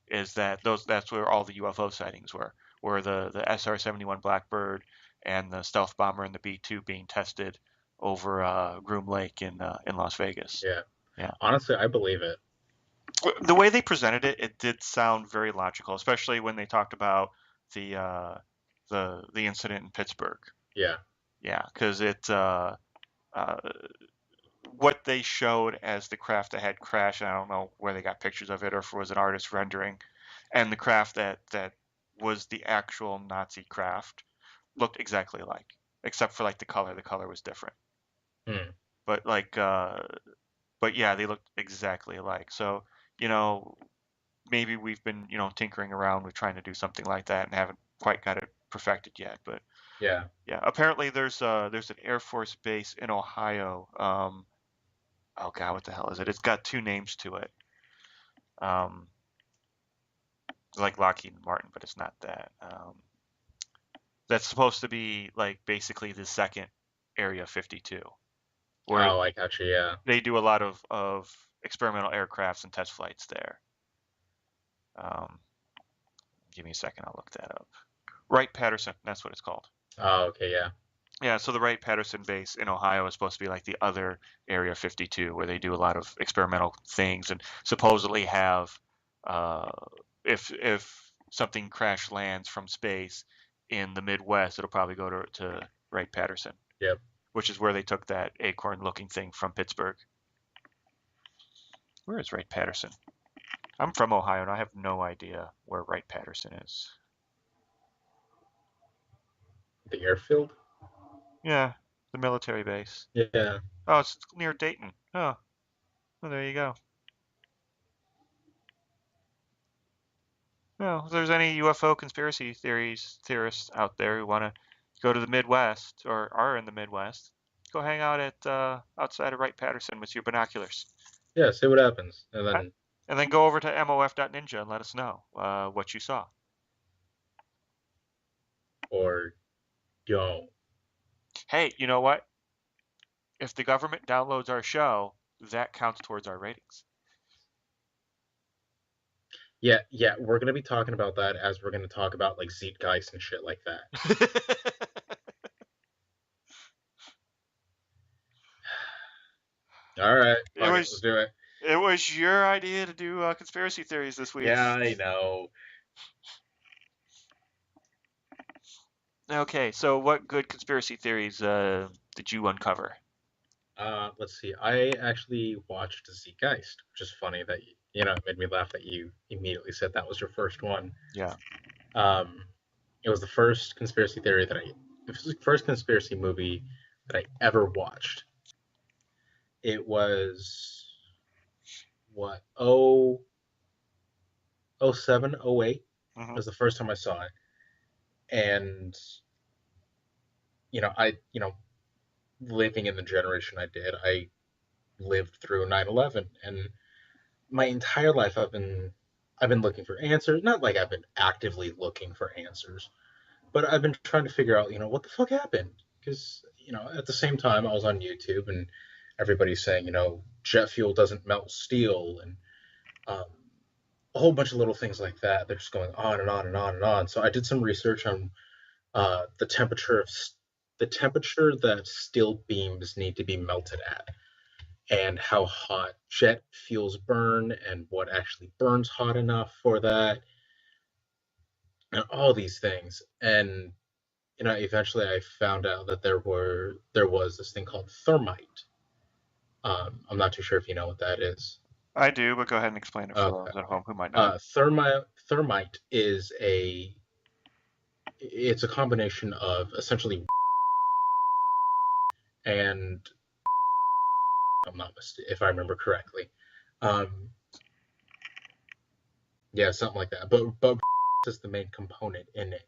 is that that's where all the UFO sightings were the SR-71 Blackbird and the stealth bomber and the B-2 being tested over Groom Lake in Las Vegas. Yeah. Yeah. Honestly, I believe it. The way they presented it, it did sound very logical, especially when they talked about the the incident in Pittsburgh. Yeah. Yeah, because uh, what they showed as the craft that had crashed, and I don't know where they got pictures of it or if it was an artist rendering, and the craft that was the actual Nazi craft looked exactly alike, except for like the color. The color was different, Hmm. but but yeah, they looked exactly alike. So you know, maybe we've been tinkering around with trying to do something like that and haven't quite got it perfected yet. But Yeah. yeah, apparently there's an Air Force base in Ohio. Oh God, what the hell is it? It's got two names to it. Um, like Lockheed Martin, but it's not that. That's supposed to be like basically the second Area 52, where Oh, I got you. Yeah. they do a lot of experimental aircrafts and test flights there. Um, give me a second, I'll look that up. Wright-Patterson, that's what it's called. Oh, okay. Yeah. Yeah, so the Wright-Patterson base in Ohio is supposed to be like the other Area 52, where they do a lot of experimental things and supposedly have, uh, if something crash lands from space in the Midwest, it'll probably go to Wright-Patterson, Yep. which is where they took that acorn-looking thing from Pittsburgh. Where is Wright-Patterson? I'm from Ohio, and I have no idea where Wright-Patterson is. The airfield. Yeah, the military base. Yeah. Oh, it's near Dayton. Oh, well, there you go. Well, if there's any UFO conspiracy theorists out there who want to go to the Midwest or are in the Midwest, go hang out at outside of Wright-Patterson with your binoculars. Yeah. See what happens, and Uh, then And then go over to mof.ninja and let us know what you saw. or don't. Hey, you know what? If the government downloads our show, that counts towards our ratings. Yeah, yeah, we're gonna be talking about that as we're gonna talk about like Zeitgeist and shit like that. All right, It fuck it, let's was do it. it was your idea to do conspiracy theories this week. Yeah, I know. Okay, so what good conspiracy theories did you uncover? Let's see. I actually watched Zeitgeist, which is funny that it made me laugh that you immediately said that was your first one. Yeah. Um, it was the first conspiracy theory that it was the first conspiracy movie that I ever watched. It was what, 07, 08 Hmm. was the first time I saw it. And living in the generation I did, I lived through 9/11, and my entire life I've been looking for answers. Not like I've been actively looking for answers, but I've been trying to figure out, what the fuck happened. Because at the same time, I was on YouTube and everybody's saying, jet fuel doesn't melt steel, and um, a whole bunch of little things like that. They're just going on and on and on and on. So I did some research on the temperature that steel beams need to be melted at, and how hot jet fuels burn, and what actually burns hot enough for that, and all these things. And eventually I found out that there was this thing called thermite. I'm not too sure if you know what that is. I do, but go ahead and explain it for Okay. those at home who might not. Thermite is it's a combination of essentially, and I'm not if I remember correctly. Um, yeah, something like that. But is the main component in it.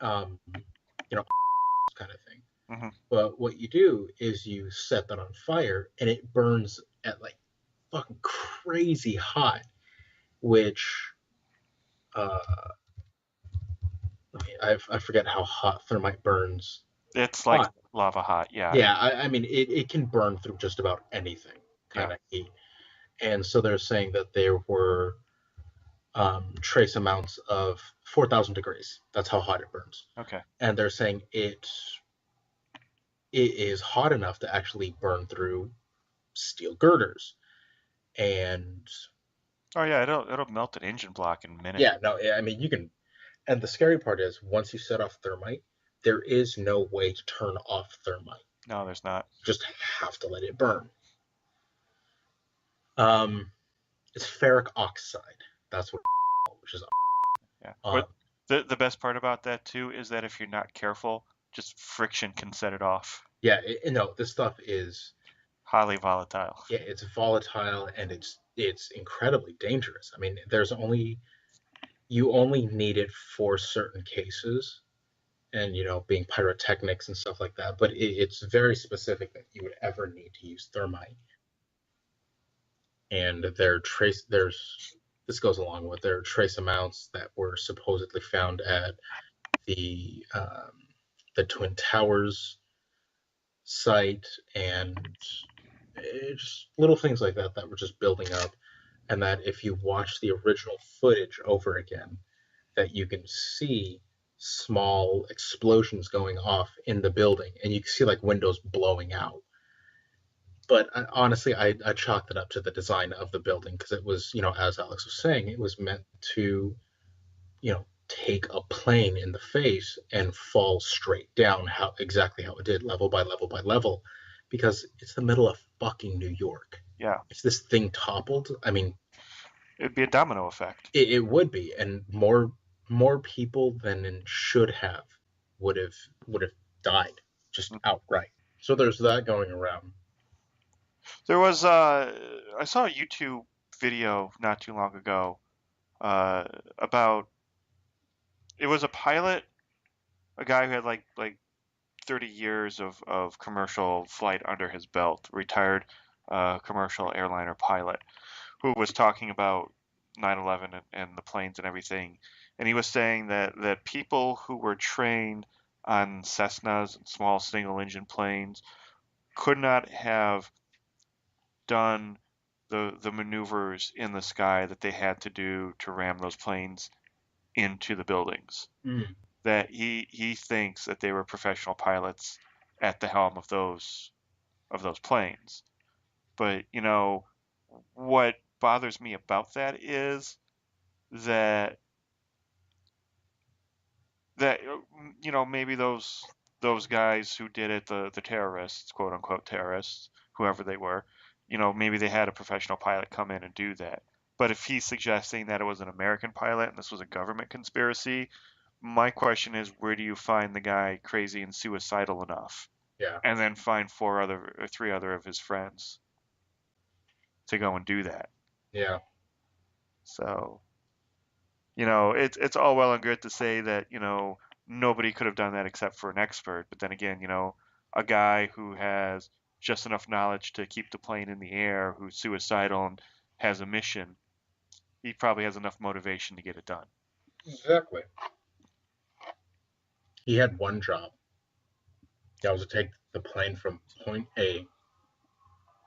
You know, kind of thing. Hmm. But what you do is you set that on fire, and it burns at like fucking crazy hot, which uh, I forget how hot thermite burns. It's like Hot. lava hot. Yeah. Yeah, I mean it can burn through just about anything Yeah. kind of heat. And so they're saying that there were trace amounts of 4,000 degrees. That's how hot it burns. Okay. And they're saying it is hot enough to actually burn through steel girders. And Oh yeah, it'll melt an engine block in a minute. yeah, no, I mean, you can. And the scary part is, once you set off thermite, there is no way to turn off thermite. No, there's not. You just have to let it burn. Um, it's ferric oxide. That's what, which is, Yeah. um, But the best part about that too is that if you're not careful, just friction can set it off. yeah, no, this stuff is, Highly volatile. yeah, it's volatile, and it's incredibly dangerous. I mean, you only need it for certain cases, and being pyrotechnics and stuff like that. But it's very specific that you would ever need to use thermite. And there's this goes along with their trace amounts that were supposedly found at the um, the Twin Towers site, and just little things like that were just building up. And that if you watch the original footage over again, that you can see small explosions going off in the building, and you can see like windows blowing out. But honestly, I chalked it up to the design of the building, because it was, as Alex was saying, it was meant to, take a plane in the face and fall straight down, exactly how it did, level by level by level, because it's the middle of fucking New York. Yeah. If this thing toppled, I mean, It'd be a domino effect. it would be, and more people than it should have would have died just outright. So there's that going around. There was I saw a YouTube video not too long ago uh, about it was a pilot, a guy who had like 30 years of commercial flight under his belt, retired commercial airliner pilot, who was talking about 9/11 and the planes and everything. And he was saying that people who were trained on Cessnas and small single-engine planes could not have done the maneuvers in the sky that they had to do to ram those planes into the buildings. Mm. That he thinks that they were professional pilots at the helm of those planes. But what bothers me about that is that maybe those guys who did it, the terrorists, quote unquote terrorists, whoever they were, maybe they had a professional pilot come in and do that. But if he's suggesting that it was an American pilot and this was a government conspiracy, my question is, where do you find the guy crazy and suicidal enough, Yeah. and then find three other of his friends to go and do that? Yeah. So, it's all well and good to say that, nobody could have done that except for an expert. But then again, a guy who has just enough knowledge to keep the plane in the air, who's suicidal and has a mission, he probably has enough motivation to get it done. Exactly. He had one job. That was to take the plane from point A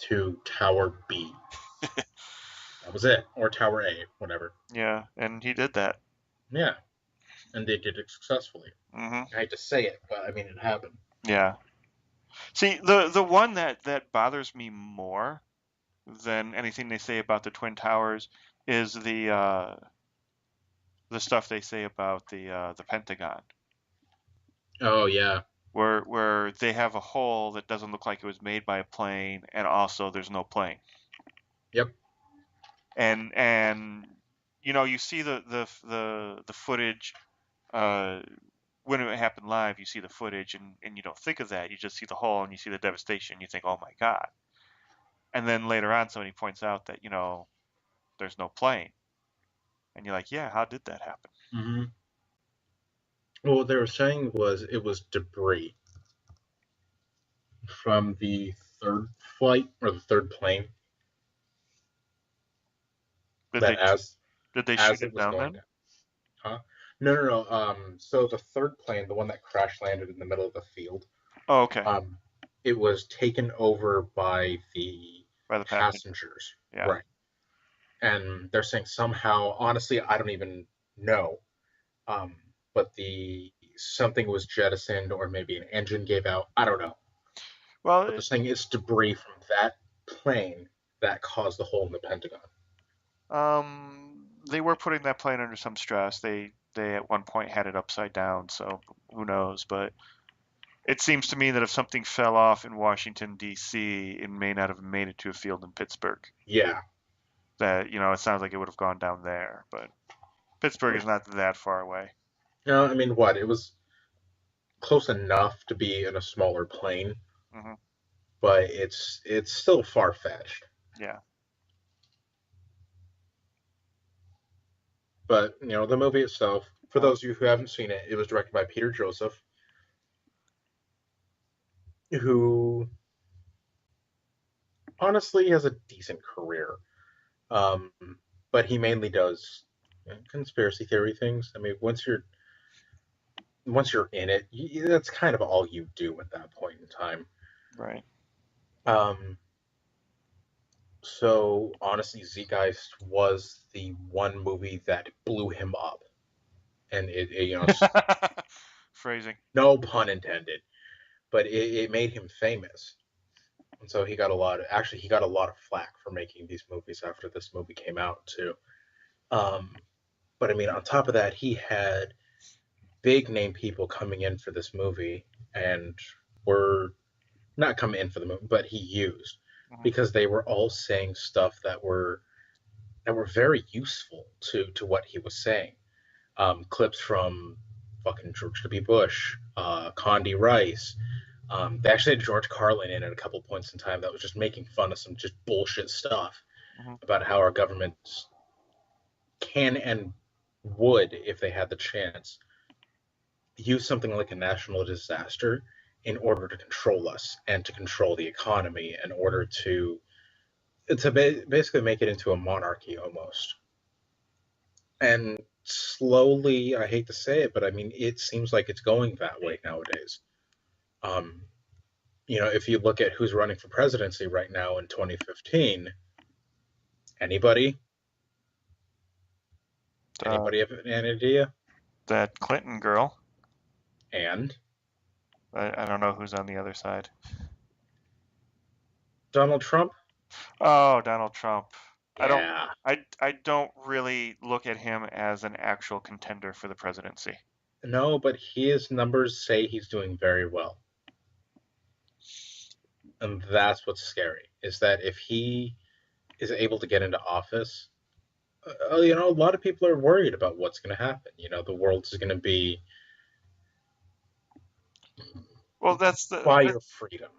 to Tower B. That was it. Or Tower A, whatever. Yeah, and he did that. Yeah. And they did it successfully. Hmm. I hate to say it, but I mean, it happened. Yeah. See, the one that bothers me more than anything they say about the Twin Towers is the stuff they say about the Pentagon, Oh, yeah. where they have a hole that doesn't look like it was made by a plane, and also there's no plane. Yep. And you see the footage when it happened live. You see the footage, and you don't think of that. You just see the hole and you see the devastation. You think, oh my God. And then later on, somebody points out that there's no plane, and you're like, yeah, how did that happen? Mm-hmm. Well, what they were saying was it was debris from the third flight or the third plane Did that they did they shoot as it it was down going then? down. Huh? No, no, no. So the third plane, the one that crash landed in the middle of the field, Oh, okay. um, it was taken over by the By the passenger. passengers, Yeah. right? And they're saying somehow, honestly, I don't even know, um, but the something was jettisoned or maybe an engine gave out. I don't know, but Well, they're saying it's debris from that plane that caused the hole in the Pentagon. they were putting that plane under some stress. They at one point had it upside down, so who knows? But it seems to me that if something fell off in Washington D.C., it may not have made it to a field in Pittsburgh. Yeah. That it sounds like it would have gone down there, but Pittsburgh is not that far away. No, I mean what? It was close enough to be in a smaller plane, Hmm. but it's still far fetched. Yeah. But the movie itself, for Uh, those of you who haven't seen it, it was directed by Peter Joseph, who honestly has a decent career. Um, but he mainly does conspiracy theory things. I mean, once you're in it, that's kind of all you do at that point in time. right. Um, so honestly, Zeitgeist was the one movie that blew him up, and Phrasing. no pun intended, but it made him famous. And so he got a lot of flack for making these movies after this movie came out too. Um, but I mean, on top of that, he had big name people coming in for this movie, and were not coming in for the movie, but he used Hmm. because they were all saying stuff that were very useful to what he was saying. Clips from fucking George W. Bush, Condi Rice. They actually had George Carlin in at a couple points in time that was just making fun of some just bullshit stuff Hmm. about how our government can and would, if they had the chance, use something like a national disaster in order to control us and to control the economy in order to basically make it into a monarchy almost. And slowly, I hate to say it, but I mean, it seems like it's going that way nowadays. Um, if you look at who's running for presidency right now in 2015, anybody? Uh, Anybody have an idea? that Clinton girl. And I don't know who's on the other side. Donald Trump? Oh, Donald Trump. I don't. Yeah. I don't really look at him as an actual contender for the presidency. No, but his numbers say he's doing very well. And that's what's scary, is that if he is able to get into office, a lot of people are worried about what's going to happen. The world is going to be Well, that's the by your freedom.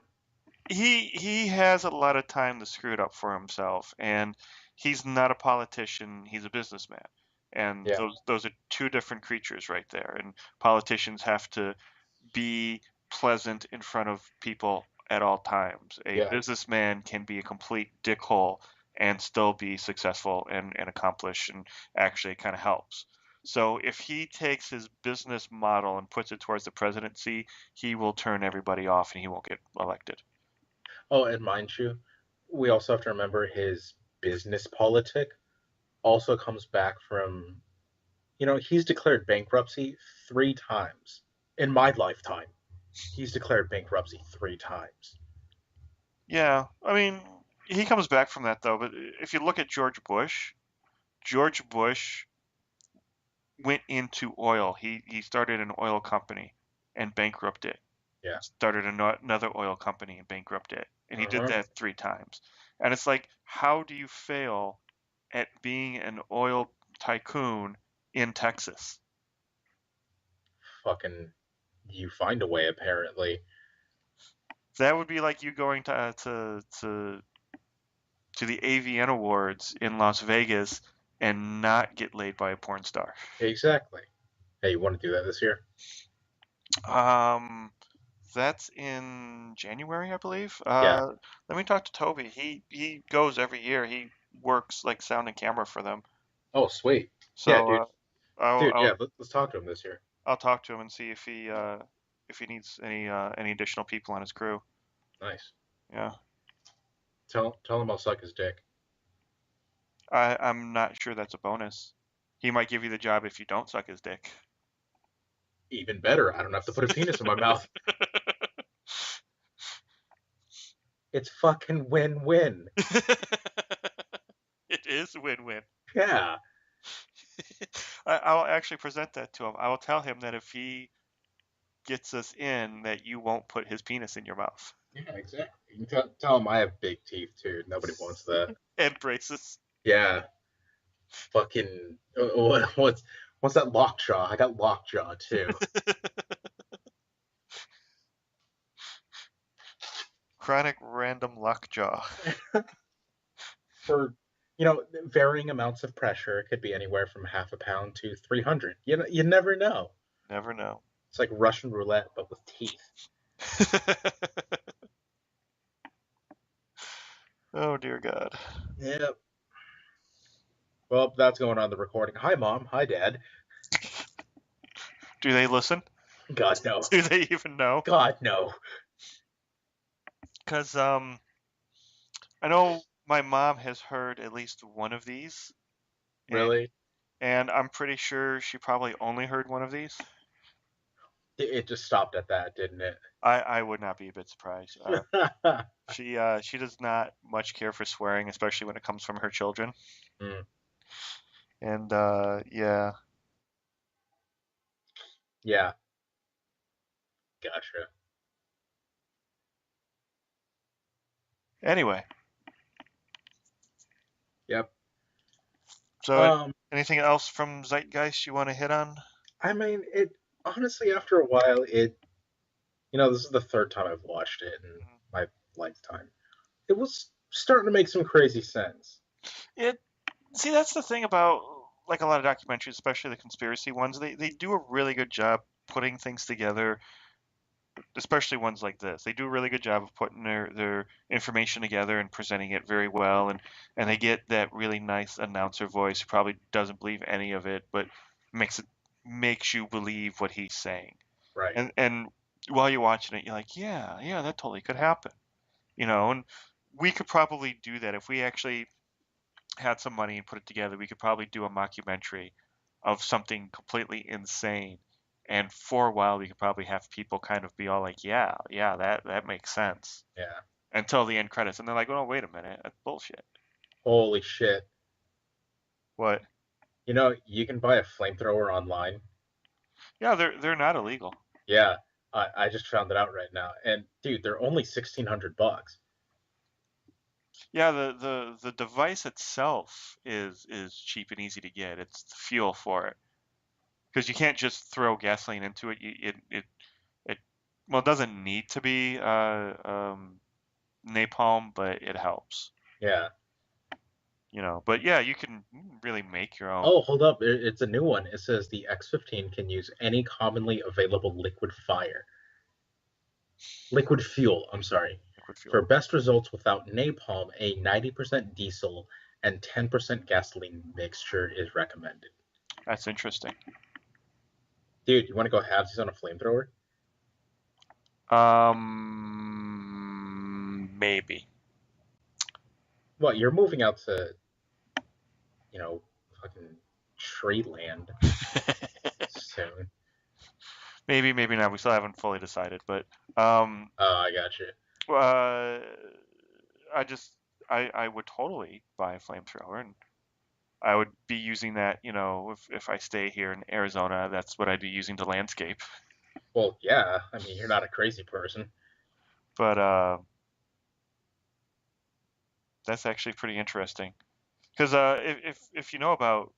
he has a lot of time to screw it up for himself, and he's not a politician, he's a businessman. And Yeah, those are two different creatures right there. And politicians have to be pleasant in front of people at all times. A yeah. businessman can be a complete dickhole and still be successful and accomplish and actually kind of helps. So if he takes his business model and puts it towards the presidency, he will turn everybody off and he won't get elected. Oh, and mind you, we also have to remember his business politic also comes back from, he's declared bankruptcy 3 times in my lifetime. He's declared bankruptcy 3 times. Yeah, I mean, he comes back from that though, but if you look at George Bush went into oil. He started an oil company and bankrupted it. Yeah. Started another oil company and bankrupted it. And he did Uh-huh. that 3 times. And it's like, how do you fail at being an oil tycoon in Texas? Fucking, you find a way, apparently. That would be like you going to the AVN Awards in Las Vegas and not get laid by a porn star. Exactly. Hey, you want to do that this year? Um, That's in January, I believe. Yeah. Let me talk to Toby. He goes every year. He works like sound and camera for them. Oh, sweet. Yeah, So dude. I'll Dude, yeah, I'll let's talk to him this year. I'll talk to him and see if he needs any additional people on his crew. Nice. Yeah. Tell him I'll suck his dick. I'm not sure that's a bonus. He might give you the job if you don't suck his dick. Even better, I don't have to put a penis in my mouth. It's fucking win-win. It is win-win. Yeah. I'll actually present that to him. I will tell him that if he gets us in, that you won't put his penis in your mouth. Yeah, exactly. You can tell him I have big teeth too. Nobody wants that. And braces. Yeah. Fucking what's that lockjaw? I got lockjaw too. Chronic random lockjaw. For varying amounts of pressure, it could be anywhere from half a pound to 300. You never know. Never know. It's like Russian roulette, but with teeth. Oh dear God. Yep. Well, that's going on the recording. Hi, Mom. Hi, Dad. Do they listen? God, no. Do they even know? God, no. Because I know my mom has heard at least one of these, and Really? and I'm pretty sure she probably only heard one of these. It just stopped at that, didn't it? I would not be a bit surprised. She does not much care for swearing, especially when it comes from her children. Mm, And yeah. yeah. Gotcha. Anyway, Yep. so Um, anything else from Zeitgeist you want to hit on? I mean, it honestly, after a while, this is the third time I've watched it in my lifetime. It was starting to make some crazy sense. It See, that's the thing about like a lot of documentaries, especially the conspiracy ones. They do a really good job putting things together, especially ones like this. They do a really good job of putting their information together and presenting it very well, and they get that really nice announcer voice who probably doesn't believe any of it, but makes you believe what he's saying. Right. And while you're watching it, you're like, yeah, that totally could happen. And we could probably do that if we actually had some money and put it together. We could probably do a mockumentary of something completely insane. And for a while, we could probably have people kind of be all like, yeah, that makes sense. Yeah. Until the end credits. And they're like, oh, wait a minute. That's bullshit. Holy shit. What? You can buy a flamethrower online. Yeah, they're not illegal. Yeah. I just found it out right now. And dude, they're only $1,600. Yeah, the device itself is cheap and easy to get. It's the fuel for it. Because you can't just throw gasoline into it. It well, it doesn't need to be napalm, but it helps. Yeah. But yeah, you can really make your own. Oh, hold up. It's a new one. It says the X-15 can use any commonly available liquid fuel, I'm sorry. Liquid fuel. For best results without napalm, a 90% diesel and 10% gasoline mixture is recommended. That's interesting. Dude, you want to go halvesies on a flamethrower? Maybe. Well, you're moving out to, fucking tree land soon. Maybe not. We still haven't fully decided, but Oh, I got you. uh, I just I would totally buy a flamethrower, and I would be using that. If I stay here in Arizona, that's what I'd be using to landscape. Well, yeah. I mean, you're not a crazy person. But that's actually pretty interesting because if you know about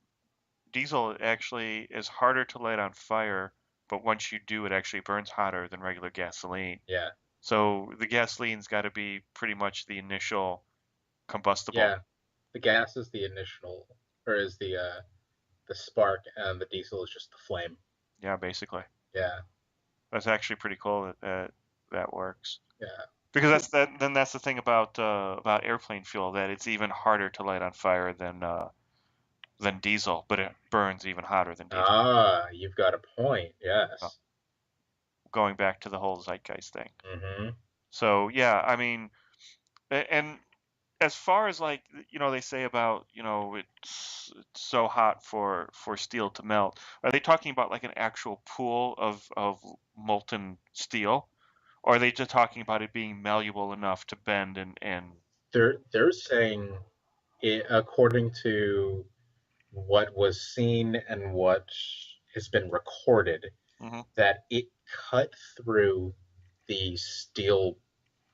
diesel, it actually is harder to light on fire, but once you do, it actually burns hotter than regular gasoline. Yeah. So the gasoline's got to be pretty much the initial combustible. Yeah. The gas is the initial, or is the spark, and the diesel is just the flame. Yeah, basically. Yeah. That's actually pretty cool that works. Yeah. Because that's the thing about airplane fuel, that it's even harder to light on fire than diesel, but it burns even hotter than diesel. Ah, you've got a point. Uh, Yes. Going back to the whole Zeitgeist thing. Mm-hmm. So yeah, I mean, and as far as like they say about it's so hot for steel to melt. Are they talking about like an actual pool of molten steel, or are they just talking about it being malleable enough to bend and They're saying it, according to what was seen and what has been recorded, hmm that it cut through the steel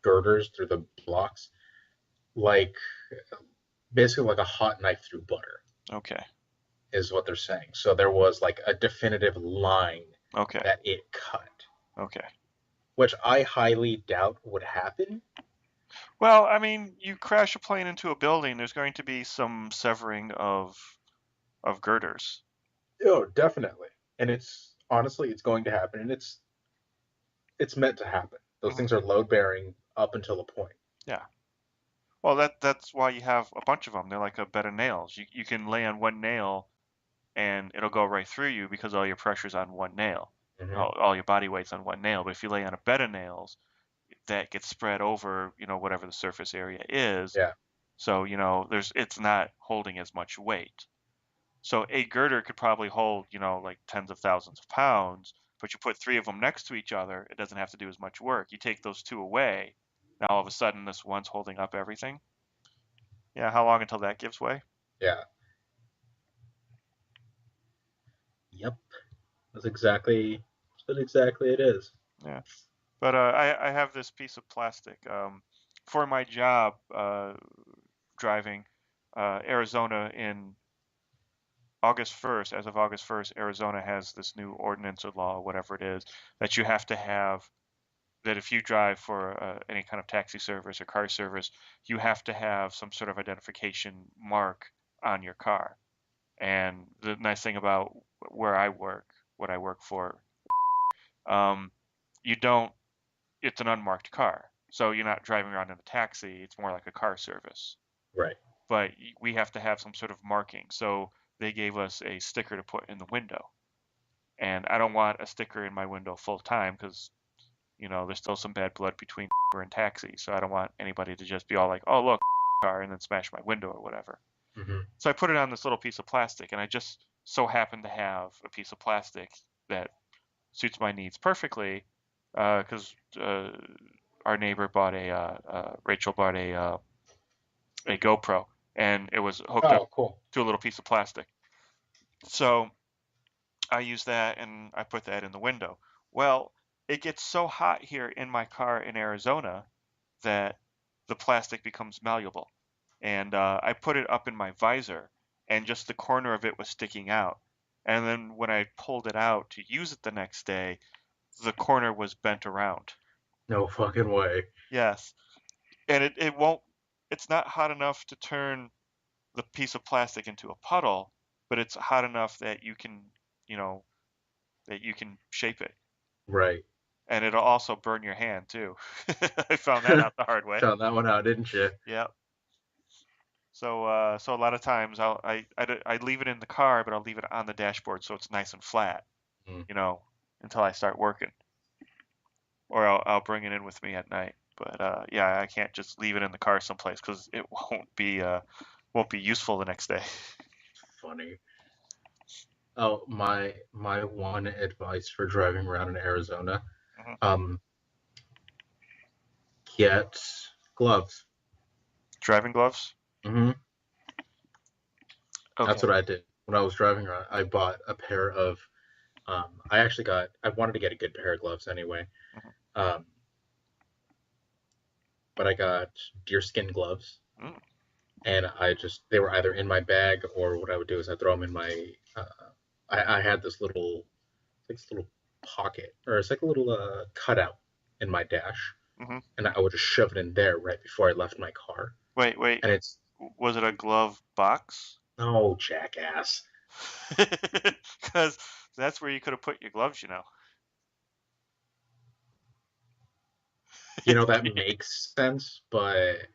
girders, through the blocks, like basically like a hot knife through butter, Okay. is what they're saying. So there was like a definitive line Okay. that it cut, Okay. which I highly doubt would happen. Well, I mean, you crash a plane into a building, there's going to be some severing of girders. Oh, definitely. And it's honestly, it's going to happen, and it's meant to happen. Those hmm things are load bearing up until a point. Yeah. Well, that's why you have a bunch of them. They're like a bed of nails. You can lay on one nail and it'll go right through you because all your pressure's on one nail. Mm-hmm. All your body weight's on one nail. But if you lay on a bed of nails, that gets spread over, whatever the surface area is. Yeah, So, it's not holding as much weight. So a girder could probably hold, like tens of thousands of pounds, but you put three of them next to each other, it doesn't have to do as much work. You take those two away, now all of a sudden this one's holding up everything. Yeah, how long until that gives way? yeah, yep. That's exactly it is. Yeah. But I have this piece of plastic for my job driving Arizona in August 1st. As of August 1st, Arizona has this new ordinance or law, whatever it is, that you have to have that if you drive for any kind of taxi service or car service, you have to have some sort of identification mark on your car. And the nice thing about where I work, what I work for, um, you don't, it's an unmarked car. So you're not driving around in a taxi, it's more like a car service. Right. But we have to have some sort of marking. So they gave us a sticker to put in the window. And I don't want a sticker in my window full time because, you know, there's still some bad blood between and Taxi. So I don't want anybody to just be all like, oh, look, car, and then smash my window or whatever. Mm-hmm. So I put it on this little piece of plastic, and I just so happen to have a piece of plastic that suits my needs perfectly because our neighbor bought Rachel bought a GoPro, and it was hooked up Oh, cool. to a little piece of plastic. So I use that and I put that in the window. Well, it gets so hot here in my car in Arizona that the plastic becomes malleable. And I put it up in my visor, and just the corner of it was sticking out. And then when I pulled it out to use it the next day, the corner was bent around. No fucking way. Yes. And it won't, it's not hot enough to turn the piece of plastic into a puddle, but it's hot enough that you can, you know, that you can shape it. Right. And it'll also burn your hand too. I found that out the hard way. Found that one out, didn't you? Yep. So a lot of times I leave it in the car, but I'll leave it on the dashboard so it's nice and flat, Mm. you know, until I start working, or I'll bring it in with me at night. But yeah, I can't just leave it in the car someplace because it won't be useful the next day. Funny. Oh, my one advice for driving around in Arizona, Mhm. um, get gloves. Driving gloves. Mm-hmm. Okay. That's what I did when I was driving around. I bought a pair of. I wanted to get a good pair of gloves anyway. Mhm. Um, but I got deerskin gloves, Mm. and they were either in my bag, or what I would do is I throw them in my. I had this little pocket, or it's like a little cutout in my dash, Mhm. and I would just shove it in there right before I left my car. Wait. And it's Was it a glove box? oh, jackass. Because that's where you could have put your gloves, you know. You know that makes sense, but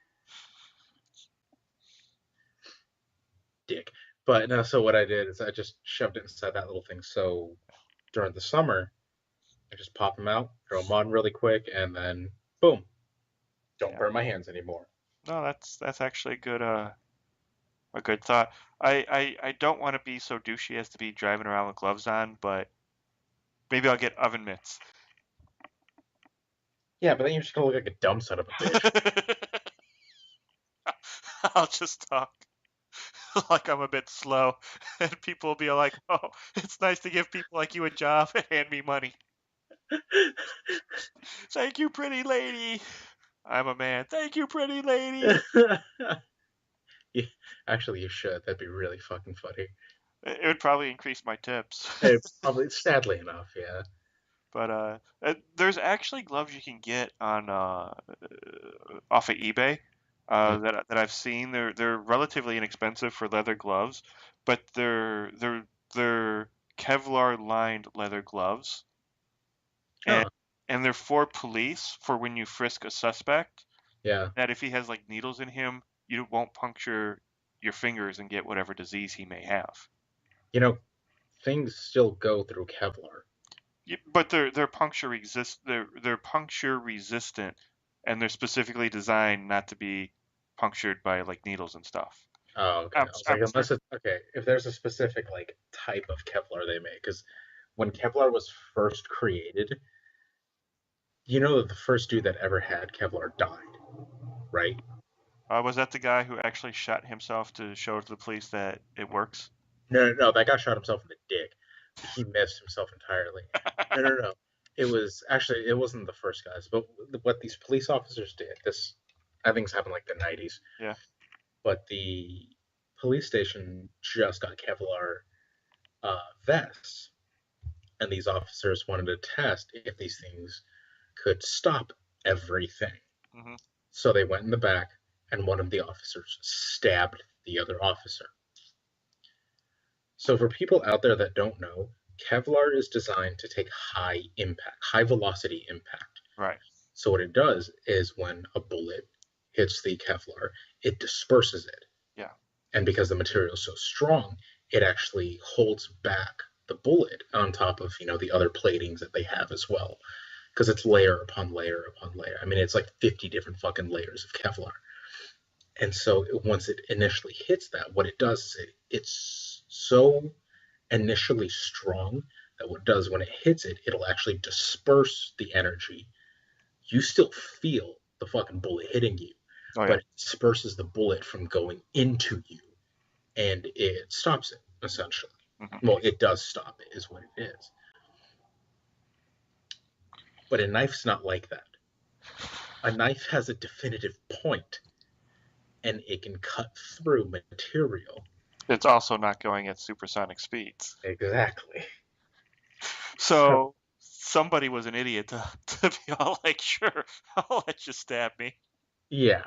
dick. But no, so what I did is I just shoved it inside that little thing. So during the summer, I just pop them out, throw them on really quick, and then boom, don't Yeah. burn my hands anymore. No, that's actually a good thought. I don't want to be so douchey as to be driving around with gloves on, but maybe I'll get oven mitts. Yeah, but then you're just gonna look like a dumb son of a bitch. I'll just talk like I'm a bit slow, and people will be like, "Oh, it's nice to give people like you a job and hand me money. Thank you, pretty lady. I'm a man. Thank you, pretty lady." Yeah, actually, you should. That'd be really fucking funny. It would probably increase my tips. It probably, sadly enough, yeah. But there's actually gloves you can get on off of eBay Mm. that I've seen. They're relatively inexpensive for leather gloves, but they're Kevlar lined leather gloves, and Oh, and they're for police for when you frisk a suspect. yeah. That if he has like needles in him, you won't puncture your fingers and get whatever disease he may have. You know, things still go through Kevlar. But they're puncture resistant, and they're specifically designed not to be punctured by like needles and stuff. Oh, okay. I was like, I'm unless certain. it's okay, if there's a specific like type of Kevlar they make, because when Kevlar was first created, you know that the first dude that ever had Kevlar died, right? Was that the guy who actually shot himself to show to the police that it works? No. That guy shot himself in the dick. He missed himself entirely. No. It wasn't the first guys, but what these police officers did. This, I think, it's happened like the '90s. Yeah. But the police station just got Kevlar vests, and these officers wanted to test if these things could stop everything. Hmm. So they went in the back, and one of the officers stabbed the other officer. So for people out there that don't know, Kevlar is designed to take high impact, high velocity impact. Right. So what it does is when a bullet hits the Kevlar, it disperses it. Yeah. And because the material is so strong, it actually holds back the bullet on top of, the other platings that they have as well. Because it's layer upon layer upon layer. I mean, it's like 50 different fucking layers of Kevlar. And so once it initially hits that, what it does is it's so initially strong that what it does when it hits it, it'll actually disperse the energy. You still feel the fucking bullet hitting you, Oh yeah. but it disperses the bullet from going into you, and it stops it, essentially. Hmm. Well, it does stop it, is what it is. But a knife's not like that. A knife has a definitive point, and it can cut through material. It's also not going at supersonic speeds. Exactly. So, So somebody was an idiot to be all like, sure, I'll let you stab me. yeah.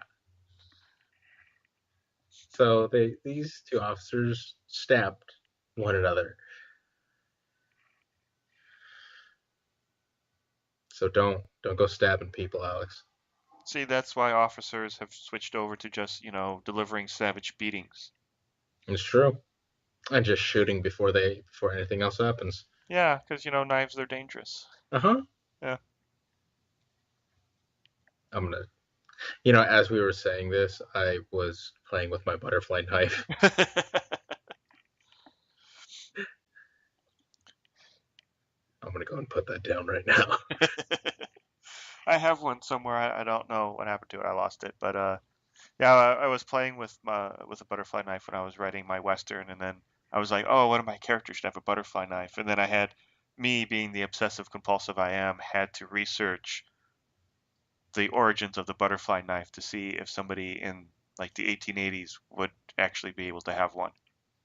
So these two officers stabbed one another. So don't go stabbing people, Alex. See, that's why officers have switched over to just, delivering savage beatings. It's true. And just shooting before anything else happens. Yeah, because, knives, they're dangerous. Uh-huh. Yeah. I'm gonna as we were saying this, I was playing with my butterfly knife. I'm gonna go and put that down right now. I have one somewhere. I don't know what happened to it. I lost it. But yeah, I was playing with a butterfly knife when I was writing my Western, and then I was like, oh, one of my characters should have a butterfly knife. And then I had me, being the obsessive compulsive I am, had to research the origins of the butterfly knife to see if somebody in like the 1880s would actually be able to have one.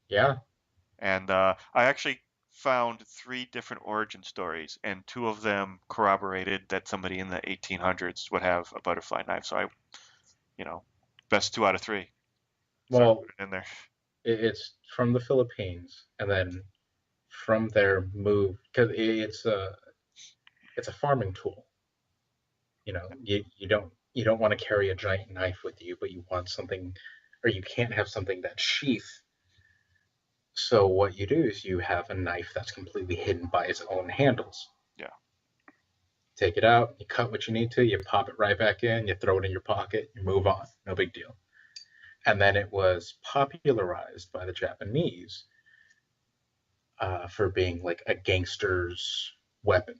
Yeah. And I actually found 3 different origin stories, and 2 of them corroborated that somebody in the 1800s would have a butterfly knife. So you know, best 2 out of 3. So I Well, put it in there. it's from the Philippines, and then from there moved because it's a farming tool. You don't want to carry a giant knife with you, but you want something, or you can't have something that's sheath. So what you do is you have a knife that's completely hidden by its own handles. Yeah. Take it out, you cut what you need to, you pop it right back in, you throw it in your pocket, you move on. No big deal. And then it was popularized by the Japanese for being like a gangster's weapon.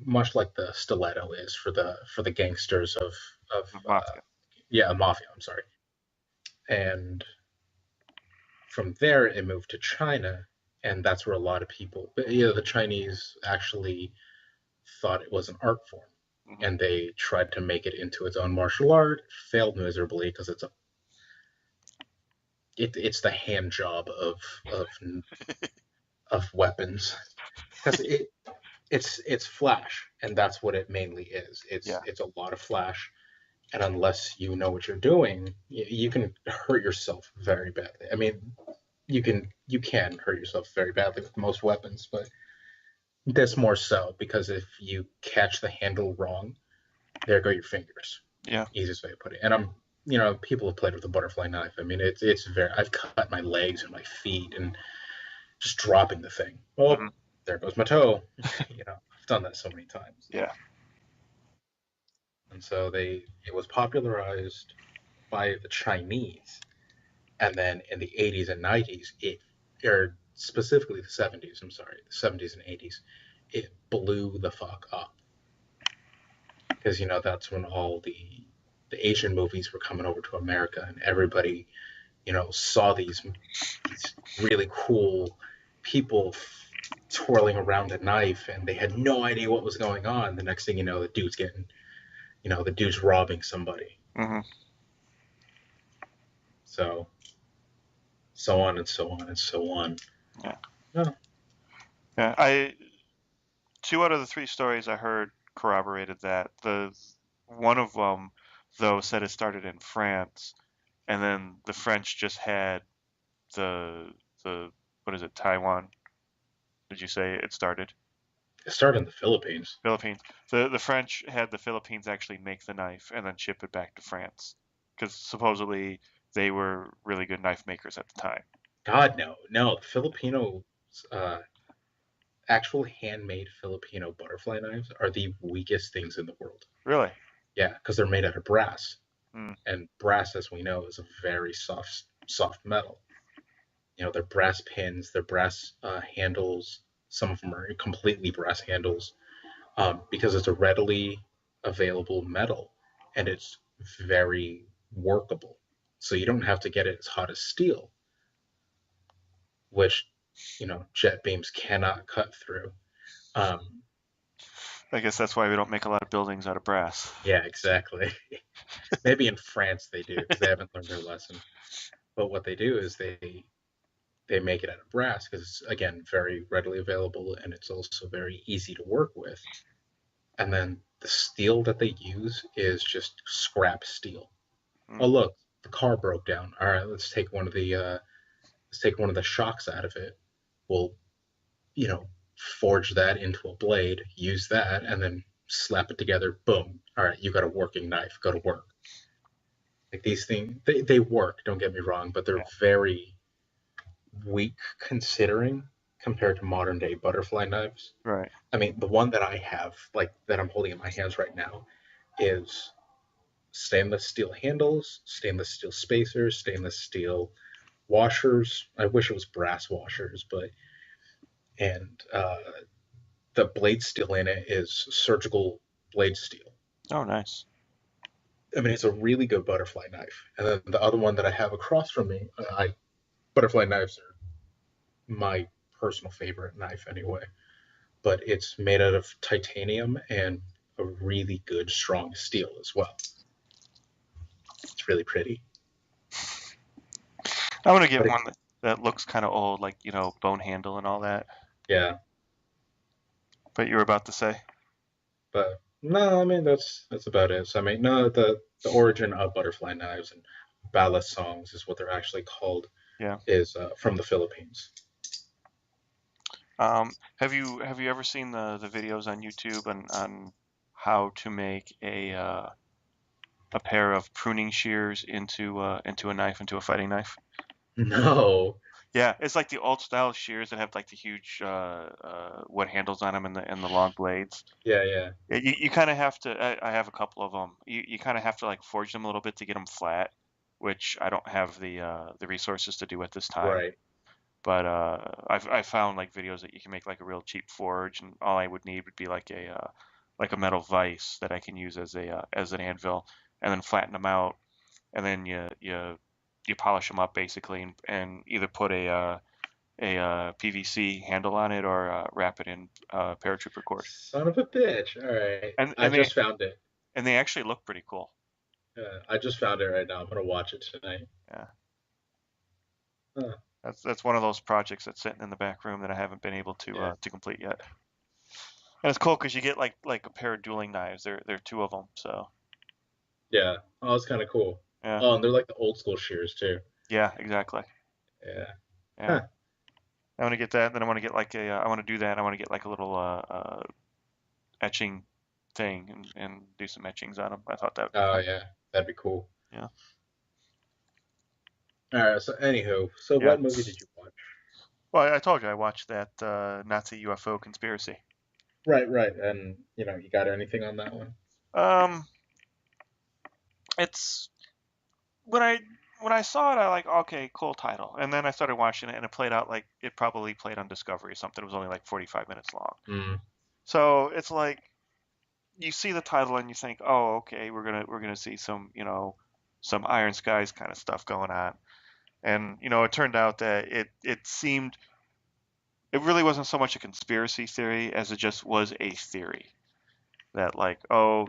Much like the stiletto is for the gangsters of Mafia. yeah, mafia. I'm sorry. And from there, it moved to China, and that's where a lot of people, the Chinese actually thought it was an art form, Hmm. and they tried to make it into its own martial art. Failed miserably because it's the hand job of weapons, because it's flash, and that's what it mainly is. It's Yeah. it's a lot of flash, and unless you know what you're doing, you can hurt yourself very badly. I mean, you can hurt yourself very badly with most weapons, but this more so because if you catch the handle wrong, there go your fingers. Yeah. Easiest way to put it. And people have played with a butterfly knife. I mean, it's very. I've cut my legs and my feet, and just dropping the thing. Well, Hmm. there goes my toe. I've done that so many times. Yeah. And so it was popularized by the Chinese, and then in the 80s and 90s, or specifically the 70s. I'm sorry, the 70s and 80s, it blew the fuck up because that's when all the Asian movies were coming over to America, and everybody saw these really cool people twirling around a knife, and they had no idea what was going on. The next thing you know, the dude's robbing somebody. Hmm. So so on and so on and so on. Yeah. No. Yeah. 2 out of the 3 stories I heard corroborated that. The one of them, though, said it started in France, and then the French just had the what is it, Taiwan? Did you say it started? It started in the Philippines. Philippines. The French had the Philippines actually make the knife and then ship it back to France, because supposedly they were really good knife makers at the time. God, no, no. Filipino, uh, actual handmade Filipino butterfly knives are the weakest things in the world. Really? Yeah, because they're made out of brass, Hmm. and brass, as we know, is a very soft metal. They're brass pins, they're brass handles. Some of them are completely brass handles, because it's a readily available metal, and it's very workable. So you don't have to get it as hot as steel, which jet beams cannot cut through. Um, I guess that's why we don't make a lot of buildings out of brass. yeah, exactly. Maybe in France they do because they haven't learned their lesson. But what they do is they make it out of brass because it's, again, very readily available, and it's also very easy to work with. And then the steel that they use is just scrap steel. Hmm. Oh, look, the car broke down. All right, let's take one of the shocks out of it. We'll you know forge that into a blade, use that, and then slap it together. Boom. All right, you got a working knife. Go to work. Like, these things, they work. Don't get me wrong, but they're Yeah. very weak considering compared to modern day butterfly knives. Right. I mean, the one that I have, like that I'm holding in my hands right now, is stainless steel handles, stainless steel spacers, stainless steel washers. I wish it was brass washers, but and the blade steel in it is surgical blade steel. Oh, nice. I mean, it's a really good butterfly knife. And then the other one that I have across from me, butterfly knives are my personal favorite knife anyway. But it's made out of titanium and a really good strong steel as well. It's really pretty. I want to get But it, one that looks kind of old, like, bone handle and all that. yeah, But you were about to say? but no, I mean that's about it. So I mean, no, the origin of butterfly knives and ballad songs is what they're actually called, Yeah. is from the Philippines. Have you ever seen the videos on YouTube on how to make a pair of pruning shears into a knife, into a fighting knife? No. Yeah, it's like the old style shears that have like the huge wood handles on them, and the long blades. Yeah, yeah. Yeah, you kind of have to. I have a couple of them. You kind of have to like forge them a little bit to get them flat, which I don't have the resources to do at this time. Right. But I found like videos that you can make like a real cheap forge, and all I would need would be like a metal vise that I can use as an anvil, and then flatten them out, and then you polish them up basically, and either put a PVC handle on it, or wrap it in paratrooper cord, Son of a bitch. All right. and I and they just found it. and they actually look pretty cool. I just found it right now. I'm gonna watch it tonight. Yeah, Huh. that's one of those projects that's sitting in the back room that I haven't been able Yeah. to complete yet. And it's cool because you get like a pair of dueling knives. There are two of them, so Yeah. Oh, it's kind of cool. yeah, Oh, and they're like the old school shears too. yeah, exactly. Yeah. Yeah, Huh. I want to get that. Then I want to get like I want to do that. I want to get like a little etching thing, and do some etchings on them. I thought that would be Oh fun. yeah. That'd be cool. Yeah, All right. So anywho, so yeah. what movie did you watch? Well, I told you I watched that Nazi UFO Conspiracy. Right, right. And you got anything on that one? Um, it's when I saw it, I like, okay, cool title, and then I started watching it, and it played out like it probably played on Discovery or something. It was only like 45 minutes long. Mm. So it's like you see the title and you think, oh, okay, we're gonna see some Iron Skies kind of stuff going on, and it turned out that it really wasn't so much a conspiracy theory as it just was a theory that, like, oh,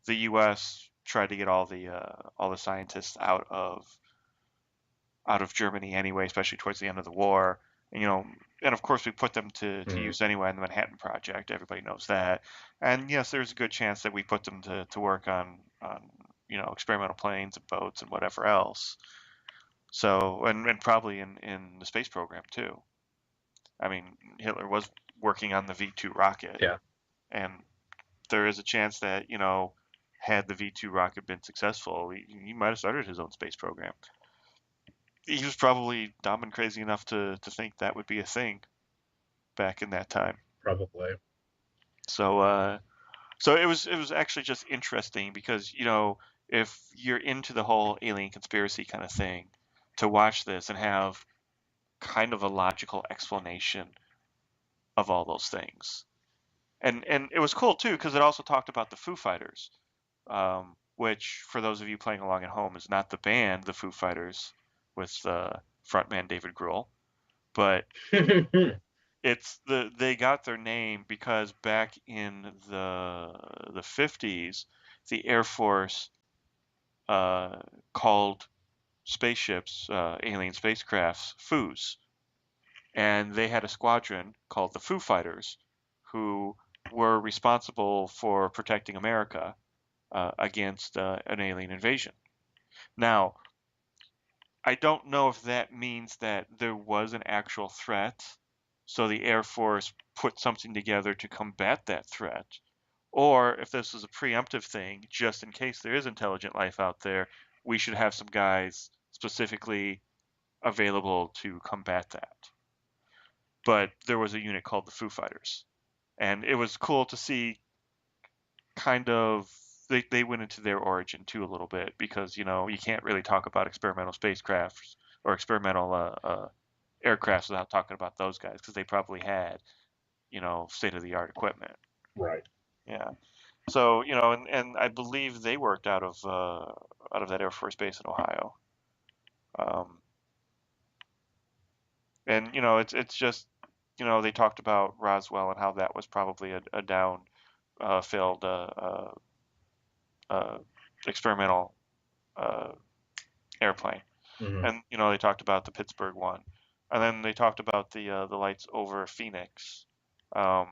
the U.S. tried to get all the scientists out of Germany anyway, especially towards the end of the war. And, and of course we put them to Mm. use anyway in the Manhattan Project. Everybody knows that. And yes, there's a good chance that we put them to work on experimental planes and boats and whatever else. So, and probably in the space program too. I mean, Hitler was working on the V2 rocket, Yeah. and there is a chance that, had the V2 rocket been successful, he might have started his own space program. he was probably dumb and crazy enough to think that would be a thing back in that time. Probably. So so it was actually just interesting because, if you're into the whole alien conspiracy kind of thing, to watch this and have kind of a logical explanation of all those things. And it was cool too because it also talked about the Foo Fighters, which for those of you playing along at home is not the band the Foo Fighters with frontman David Grohl, but they got their name because back in the 50s, the Air Force called spaceships, alien spacecrafts, foos, and they had a squadron called the Foo Fighters, who were responsible for protecting America against an alien invasion. Now, I don't know if that means that there was an actual threat, so the Air Force put something together to combat that threat, or if this is a preemptive thing, just in case there is intelligent life out there, we should have some guys specifically available to combat that. But there was a unit called the Foo Fighters, and it was cool to see kind of they went into their origin too a little bit because you can't really talk about experimental spacecraft or experimental aircrafts without talking about those guys because they probably had state of the art equipment. Right. Yeah. So and I believe they worked out of that Air Force base in Ohio. Um, and it's just they talked about Roswell and how that was probably a down failed uh, experimental uh, airplane. Mm-hmm. And they talked about the Pittsburgh one, and then they talked about the lights over Phoenix, um,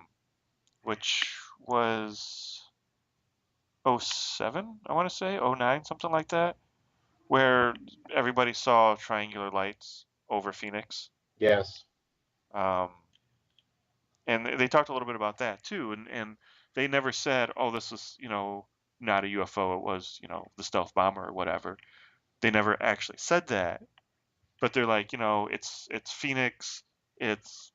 which was '07, I want to say '09, something like that, where everybody saw triangular lights over Phoenix. Yes. Um, and they talked a little bit about that too, and they never said, oh, this is not a UFO, it was the stealth bomber or whatever. They never actually said that, but they're like, it's Phoenix, it's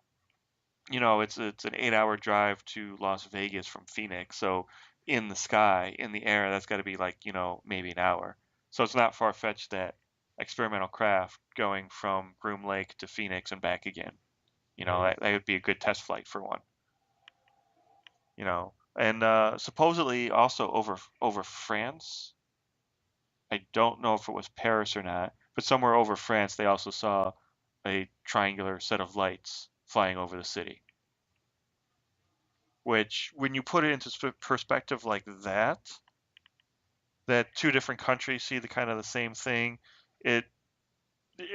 it's an 8-hour drive to Las Vegas from Phoenix, so in the sky, in the air, that's got to be like maybe an hour. So it's not far fetched that experimental craft going from Groom Lake to Phoenix and back again. That would be a good test flight for one. And supposedly also over France. I don't know if it was Paris or not, but somewhere over France they also saw a triangular set of lights flying over the city. Which, when you put it into perspective like that two different countries see the kind of the same thing, it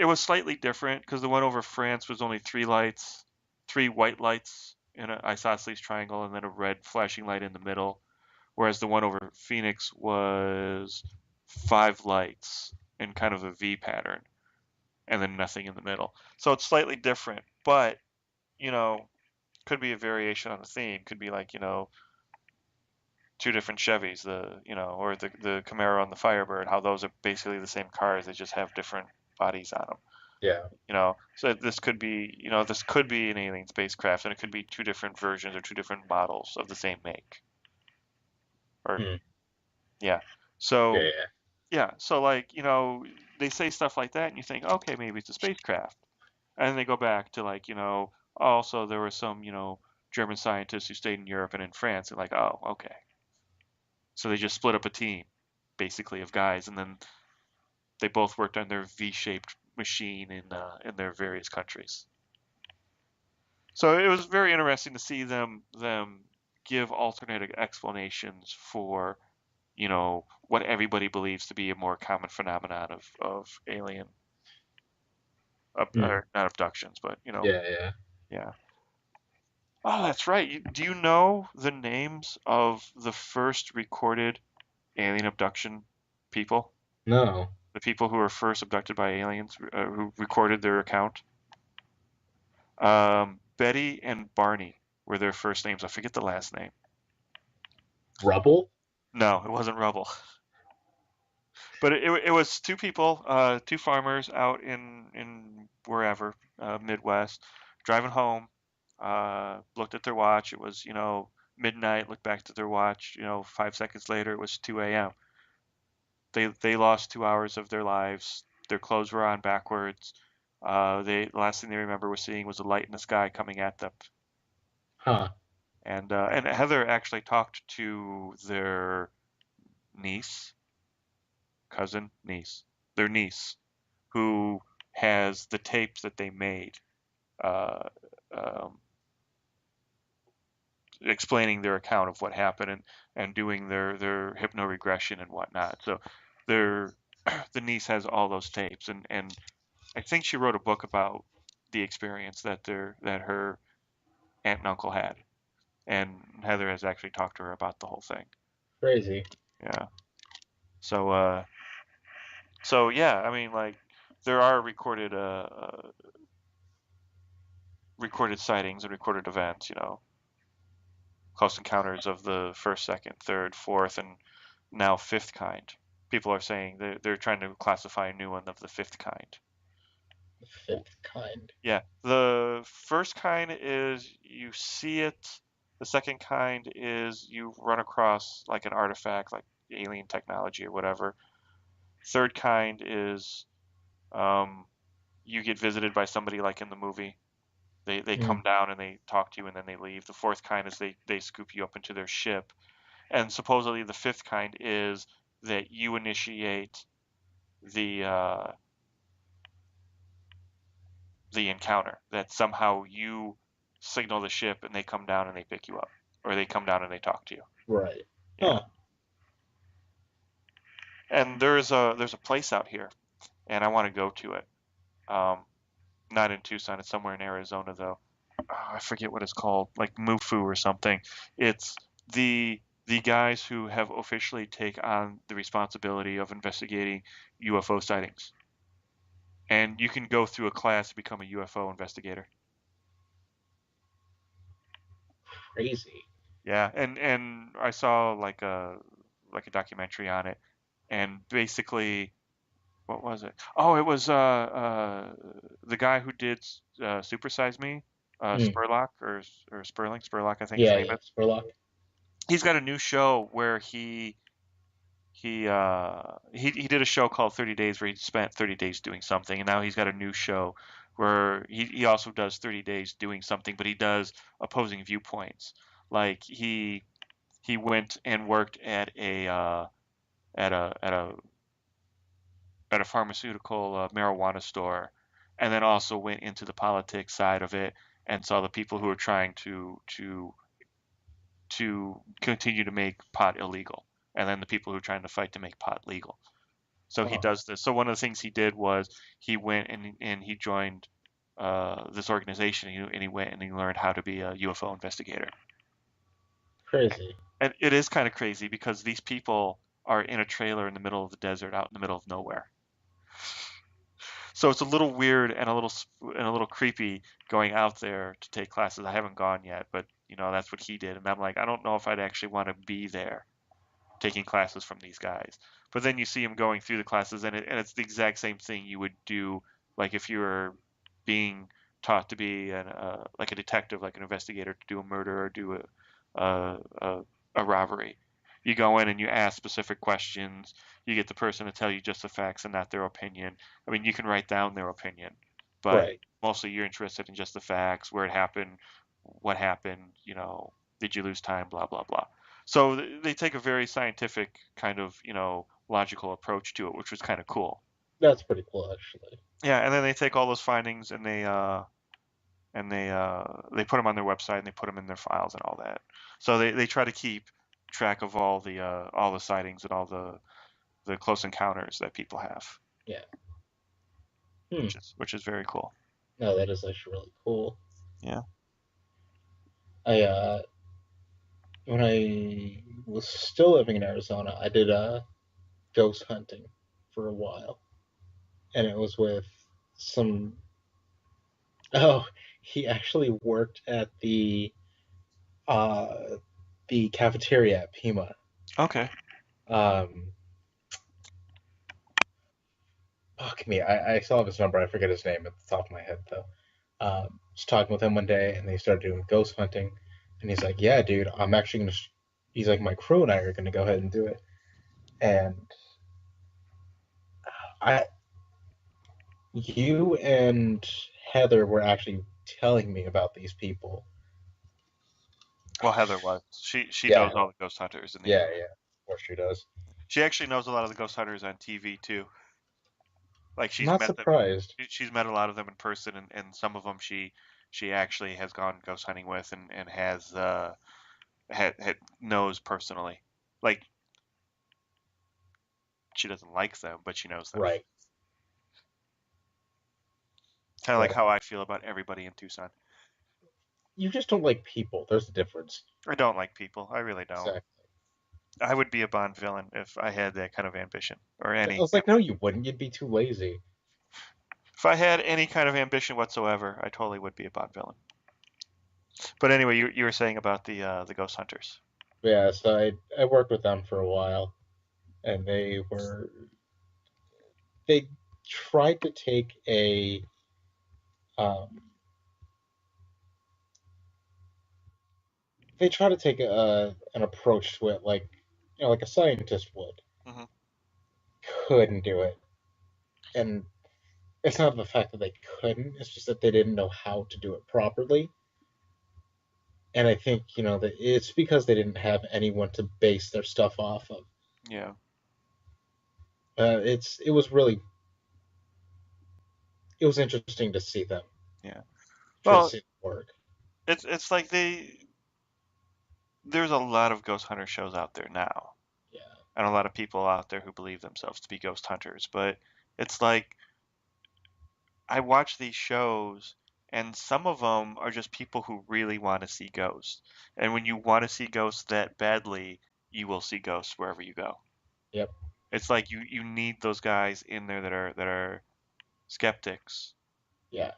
was slightly different because the one over France was only three lights, three white lights in an isosceles triangle, and then a red flashing light in the middle. Whereas the one over Phoenix was five lights in kind of a V pattern, and then nothing in the middle. So it's slightly different, but could be a variation on the theme. Could be like two different Chevys, or the Camaro and the Firebird. How those are basically the same cars, they just have different bodies on them. Yeah. So this could be an alien spacecraft, and it could be two different versions or two different models of the same make. Or yeah. So Yeah. yeah, so like, they say stuff like that and you think, okay, maybe it's a spacecraft. And then they go back to like, also there were some, German scientists who stayed in Europe and in France, and like, oh, okay. So they just split up a team, basically, of guys, and then they both worked on their V-shaped machine in their various countries. So it was very interesting to see them give alternate explanations for what everybody believes to be a more common phenomenon of alien, or not abductions, but Yeah. yeah. Oh, that's right. Do you know the names of the first recorded alien abduction people? No. The people who were first abducted by aliens, who recorded their account? Betty and Barney were their first names. I forget the last name. Rubble? No, it wasn't Rubble. But it was two people, two farmers out in wherever, Midwest, driving home. Looked at their watch. It was, midnight. Looked back at their watch. 5 seconds later, it was 2 a.m. They lost 2 hours of their lives. Their clothes were on backwards. The last thing they remember was seeing was a light in the sky coming at them. Huh. And Heather actually talked to their niece, cousin, niece, their niece, who has the tapes that they made, uh, um, explaining their account of what happened and doing their hypnoregression and whatnot. So their the niece has all those tapes, and I think she wrote a book about the experience that her aunt and uncle had, and Heather has actually talked to her about the whole thing. Crazy. Yeah. So yeah, I mean, like, there are recorded sightings and recorded events. Close encounters of the first, second, third, fourth, and now fifth kind. People are saying they're trying to classify a new one of the fifth kind. The fifth kind. Yeah, the first kind is you see it. The second kind is you run across like an artifact, like alien technology or whatever. Third kind is, um, you get visited by somebody like in the movie. They Mm. come down and they talk to you and then they leave. The fourth kind is they scoop you up into their ship. And supposedly the fifth kind is that you initiate the uh, the encounter. That somehow you signal the ship and they come down and they pick you up, or they come down and they talk to you. Right. Yeah. Huh. And there's a place out here, and I want to go to it. Um, Not in Tucson. It's somewhere in Arizona though. Oh, I forget what it's called, like MUFO or something. It's the guys who have officially take on the responsibility of investigating UFO sightings. And you can go through a class to become a UFO investigator. Crazy. Yeah, and I saw like a documentary on it, and basically, what was it? Oh, it was the guy who did Super Size Me, Mm. Spurlock or Spurlock, I think his Yeah, name yeah. is. Spurlock. He's got a new show where he did a show called 30 Days where he spent 30 days doing something, and now he's got a new show where he also does 30 days doing something, but he does opposing viewpoints. Like he went and worked at a at a at a pharmaceutical marijuana store, and then also went into the politics side of it and saw the people who are trying to continue to make pot illegal, and then the people who are trying to fight to make pot legal. So he Wow. does this. So one of the things he did was he went and he joined this organization, and he went and he learned how to be a UFO investigator. Crazy. And it is kind of crazy because these people are in a trailer in the middle of the desert, out in the middle of nowhere. So it's a little weird and a little creepy going out there to take classes. I haven't gone yet, but that's what he did, and I'm like, I don't know if I'd actually want to be there taking classes from these guys. But then you see him going through the classes, and it's the exact same thing you would do, like if you were being taught to be like a detective, like an investigator, to do a murder or do a, a, a robbery. You go in and you ask specific questions. You get the person to tell you just the facts and not their opinion. I mean, you can write down their opinion, but Right. mostly you're interested in just the facts, where it happened, what happened, did you lose time, blah, blah, blah. So they take a very scientific kind of, logical approach to it, which was kind of cool. That's pretty cool, actually. Yeah, and then they take all those findings and they put them on their website and they put them in their files and all that. So they try to keep track of all the sightings and all the close encounters that people have, Yeah. Hmm. which is very cool. No, that is actually really cool. Yeah. I when I was still living in Arizona, I did ghost hunting for a while, and it was with some. Oh, he actually worked at uh the cafeteria at Pima. Okay. Um, fuck me, I still have his number. I forget his name at the top of my head though. Was talking with him one day, and they started doing ghost hunting, and he's like, "Yeah, dude, I'm actually gonna." He's like, "My crew and I are gonna go ahead and do it." And I, you and Heather were actually telling me about these people. Well, Heather was. She Yeah, knows all the ghost hunters in the yeah, area. yeah. Of course she does. She actually knows a lot of the ghost hunters on TV too. Like I'm she's not met them. surprised. She's met a lot of them in person, and some of them she actually has gone ghost hunting with and has had knows personally. Like she doesn't like them, but she knows them. Right, Kind of like right. how I feel about everybody in Tucson. You just don't like people. There's a difference. I don't like people. I really don't. Exactly. I would be a Bond villain if I had that kind of ambition or I any. was like, no, you wouldn't. You'd be too lazy. If I had any kind of ambition whatsoever, I totally would be a Bond villain. But anyway, you were saying about the ghost hunters. Yeah, so I worked with them for a while, and they tried to take um an approach to it like like a scientist would. Hmm. Couldn't do it, and it's not the fact that they couldn't. It's just that they didn't know how to do it properly. And I think that it's because they didn't have anyone to base their stuff off of. Yeah, It was interesting to see them yeah. to Well, see them work. it's like there's a lot of ghost hunter shows out there now, Yeah, and a lot of people out there who believe themselves to be ghost hunters. But it's like I watch these shows, and some of them are just people who really want to see ghosts. And when you want to see ghosts that badly, you will see ghosts wherever you go. yep, It's like you need those guys in there that are skeptics yeah,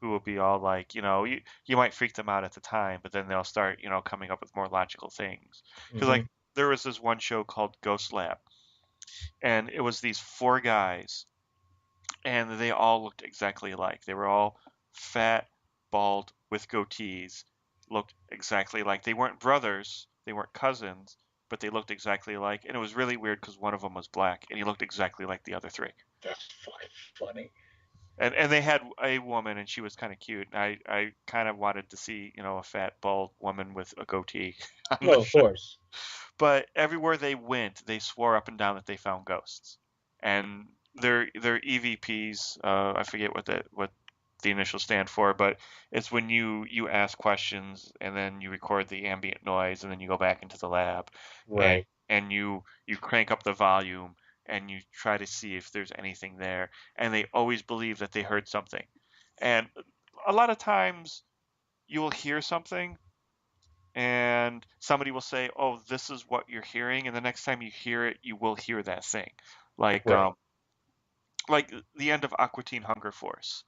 who will be all like, you might freak them out at the time, but then they'll start, coming up with more logical things. Because hmm like there was this one show called Ghost Lab, and it was these four guys, and they all looked exactly alike. They were all fat, bald, with goatees, looked exactly like. They weren't brothers, they weren't cousins, but they looked exactly alike. And it was really weird because one of them was black, and he looked exactly like the other three. that's fucking funny. And they had a woman, and she was kind of cute. I kind of wanted to see, a fat, bald woman with a goatee on the No, of show. course. But everywhere they went, they swore up and down that they found ghosts. And their EVPs, I forget what the initials stand for, but it's when you ask questions and then you record the ambient noise and then you go back into the lab and Right. you crank up the volume and you try to see if there's anything there. And they always believe that they heard something. And a lot of times you will hear something and somebody will say, "Oh, this is what you're hearing," and the next time you hear it, you will hear that thing, like Right. like the end of Aqua Teen Hunger Force.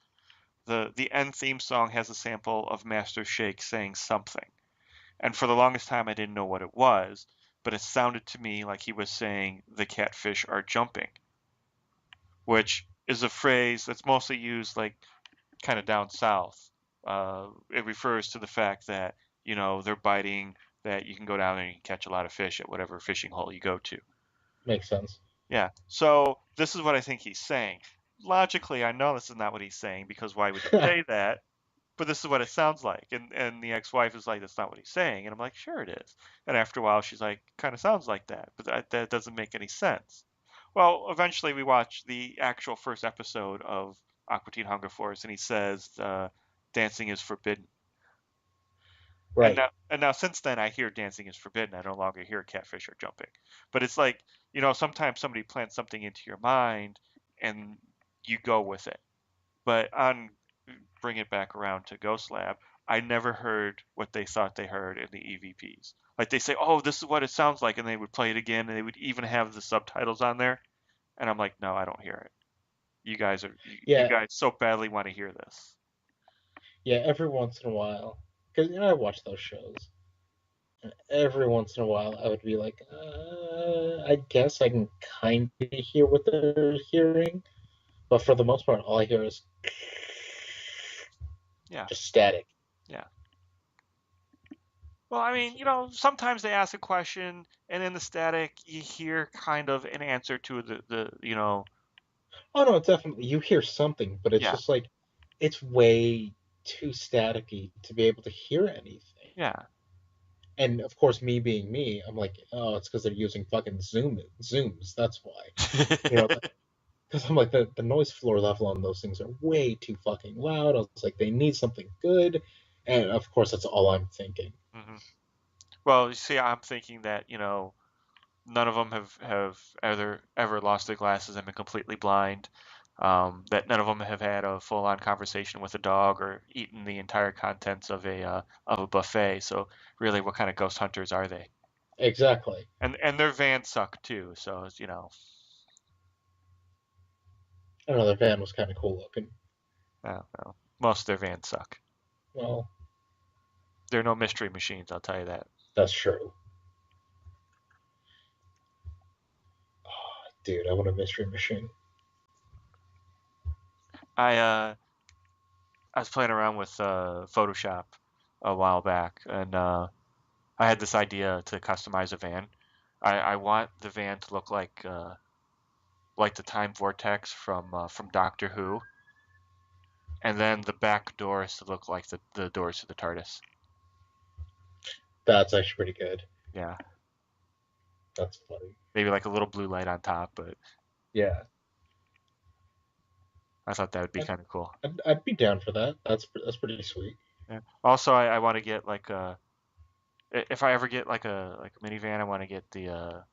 The end theme song has a sample of Master Shake saying something, and for the longest time I didn't know what it was, but it sounded to me like he was saying the catfish are jumping, which is a phrase that's mostly used like kind of down south. It refers to the fact that they're biting, that you can go down there and you can catch a lot of fish at whatever fishing hole you go to. Makes sense. Yeah. So this is what I think he's saying. Logically, I know this is not what he's saying because why would he say that? But this is what it sounds like. And the ex-wife is like, that's not what he's saying. And I'm like, sure it is. And after a while, she's like, kind of sounds like that, but that doesn't make any sense. Well, eventually we watch the actual first episode of Aqua Teen Hunger Force, and he says dancing is forbidden. And Right. now since then, I hear dancing is forbidden. I no longer hear catfish are jumping. But it's like, sometimes somebody plants something into your mind, and you go with it. But on bring it back around to Ghost Lab, I never heard what they thought they heard in the EVPs. Like they say, "Oh, this is what it sounds like," and they would play it again, and they would even have the subtitles on there. And I'm like, "No, I don't hear it. You Yeah. guys so badly want to hear this." Yeah. Every once in a while, because I watch those shows. And every once in a while, I would be like, I guess I can kind of hear what they're hearing, But for the most part, all I hear is Yeah, just static. yeah. Well, I mean, sometimes they ask a question, and in the static, you hear kind of an answer to the. Oh no, definitely you hear something, but it's Yeah, just like it's way too staticky to be able to hear anything. yeah. And of course, me being me, I'm like, oh, it's because they're using fucking zooms. That's why. You know, because I'm like the noise floor level on those things are way too fucking loud. I was like, they need something good, and of course, that's all I'm thinking. hmm Well, you see, I'm thinking that, none of them have ever lost their glasses and been completely blind. That none of them have had a full-on conversation with a dog or eaten the entire contents of a buffet. So really, what kind of ghost hunters are they? Exactly. And their vans suck too. So. Another van was kind of cool looking. Well, most of their vans suck. Well, They're no mystery machines, I'll tell you that. that's true. Oh, dude, I want a mystery machine. I I was playing around with Photoshop a while back, and I had this idea to customize a van. I want the van to look like the time vortex from Doctor Who, and then the back doors to look like the doors to the TARDIS. That's actually pretty good. Yeah, That's funny. maybe like a little blue light on top, but Yeah, I thought that would be I'd, kind of cool. I'd be down for that. That's pretty sweet. Yeah. Also, I want to get like if I ever get like a minivan, I want to get the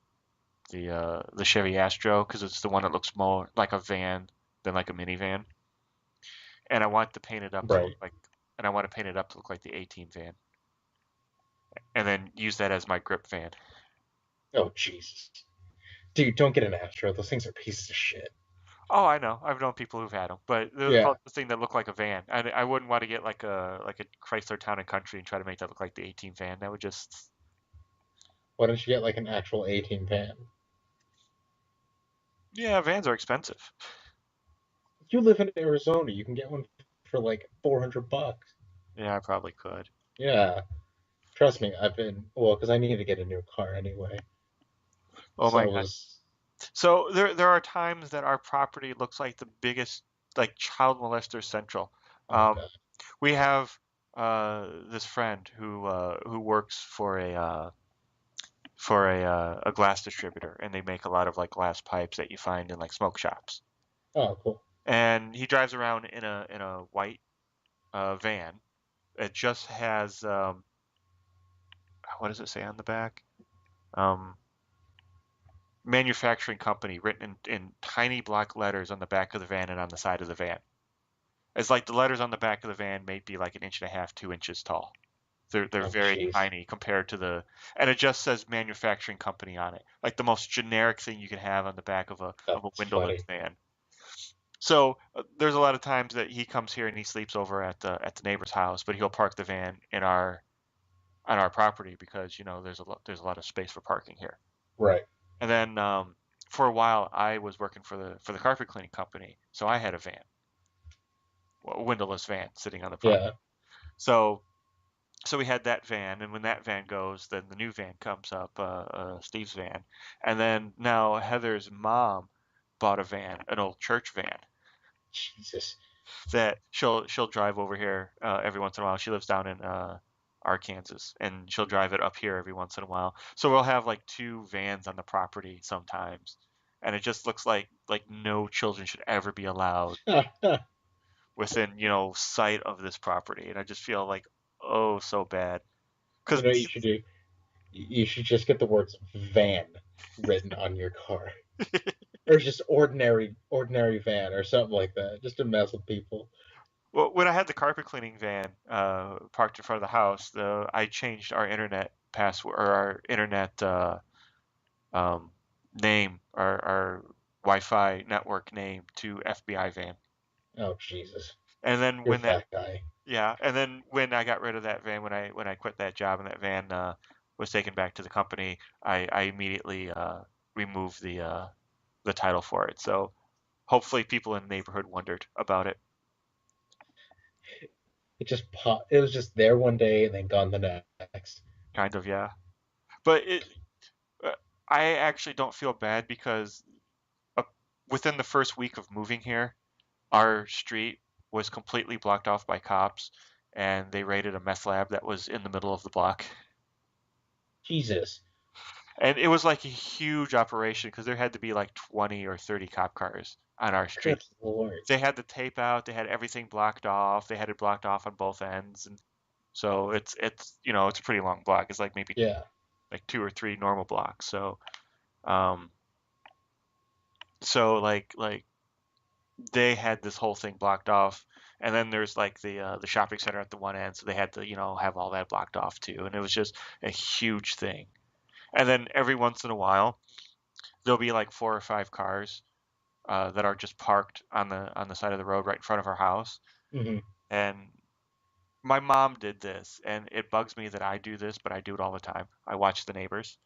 Chevy Astro because it's the one that looks more like a van than like a minivan, and I want to paint it up to look Right. like, and I want to paint it up to look like the 18 van, and then use that as my grip van. Oh Jesus, dude, don't get an Astro. Those things are pieces of shit. Oh, I know. I've known people who've had them, but they're Yeah. the thing that look like a van. I wouldn't want to get like a Chrysler Town and Country and try to make that look like the 18 van. That would just Why don't you get like an actual 18 van? yeah, vans are expensive. You live in Arizona. You can get one for like $400. Yeah, I probably could. Yeah. Trust me, I've been well because I need to get a new car anyway. Oh So my I God. was. So there are times that our property looks like the biggest like child molester central. Oh Um, god. we have this friend who works for a glass distributor, and they make a lot of like glass pipes that you find in like smoke shops. Oh cool. And he drives around in a white van. It just has what does it say on the back? Um, Manufacturing company written in tiny black letters on the back of the van and on the side of the van. It's like the letters on the back of the van may be like an inch and a half, 2 inches tall. They're Oh very jeez. tiny compared to and it just says manufacturing company on it, like the most generic thing you can have on the back of a That's windowless funny. van. So there's a lot of times that he comes here and he sleeps over at the neighbor's house, but he'll park the van in our on our property because there's a lot of space for parking here. Right. And then for a while I was working for the carpet cleaning company, so I had a van, a windowless van sitting on the property. Yeah. So so we had that van, and when that van goes, then the new van comes up, Steve's van, and then now Heather's mom bought a van, an old church van Jesus. that she'll drive over here every once in a while. She lives down in Arkansas, and she'll drive it up here every once in a while. So we'll have like two vans on the property sometimes, and it just looks like no children should ever be allowed You within sight of this property, and I just feel like oh so bad because know what you should do? You should just get the words van written on your car. Or just ordinary van or something like that, just to mess with people. well, when I had the carpet cleaning van parked in front of the house, I changed our internet password or our internet um, name, our Wi-Fi network name to FBI van. Oh Jesus. And then You're when that, that guy. yeah, and then when I got rid of that van, when I quit that job and that van was taken back to the company, I immediately removed the title for it. So Hopefully, people in the neighborhood wondered about it. It was just there one day and then gone the next. Kind of, yeah. But uh, I actually don't feel bad because uh, within the first week of moving here, our street was completely blocked off by cops, and they raided a meth lab that was in the middle of the block. Jesus. And it was like a huge operation because there had to be like 20 or 30 cop cars on our street. Good Lord. They had the tape out, they had everything blocked off, they had it blocked off on both ends, and so it's it's a pretty long block. It's like maybe Yeah. like two or three normal blocks. Um so like they had this whole thing blocked off, and then there's like the shopping center at the one end, so they had to have all that blocked off too, and it was just a huge thing. And then every once in a while there'll be like four or five cars that are just parked on the side of the road right in front of our house. Hmm. And my mom did this, and it bugs me that I do this, but I do it all the time. I watch the neighbors.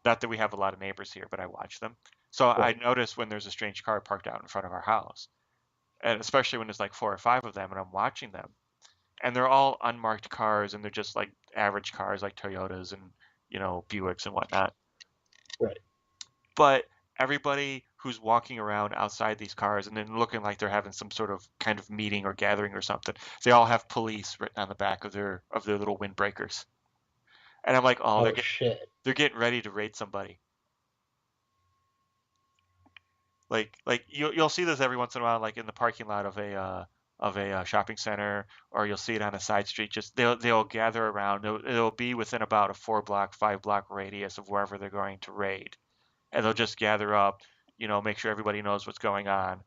Not that we have a lot of neighbors here, but I watch them. So I Right. notice when there's a strange car parked out in front of our house, and especially when there's like four or five of them, and I'm watching them, and they're all unmarked cars, and they're just like average cars, like Toyotas and Buicks and whatnot. Right. But everybody who's walking around outside these cars and then looking like they're having some sort of kind of meeting or gathering or something, they all have police written on the back of their little windbreakers. And I'm like, oh, Oh shit. they're getting ready to raid somebody. Like you'll see this every once in a while, like in the parking lot of a shopping center, or you'll see it on a side street. Just they'll gather around. It'll be within about a 4 block, 5 block radius of wherever they're going to raid, and they'll just gather up, make sure everybody knows what's going on,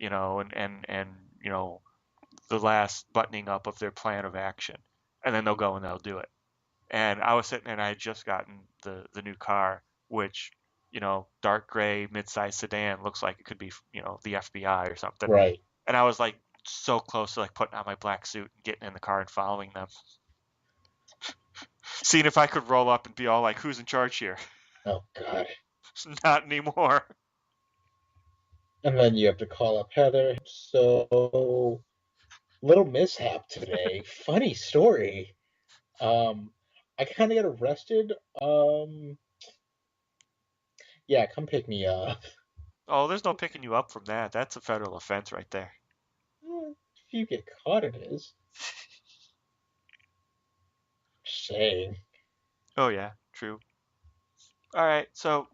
and the last buttoning up of their plan of action, and then they'll go and they'll do it. And I was sitting there and I had just gotten the new car, which, dark gray mid-sized sedan looks like it could be, the FBI or something. Right. And I was like so close to like putting on my black suit and getting in the car and following them, seeing if I could roll up and be all like, "Who's in charge here?" Oh God. Not anymore. And then you have to call up Heather. So little mishap today. Funny story. Um, I kind of got arrested. Yeah, come pick me up. Oh, there's no picking you up from that. That's a federal offense right there. If you get caught, it is. Just saying. Oh yeah, true. All right, so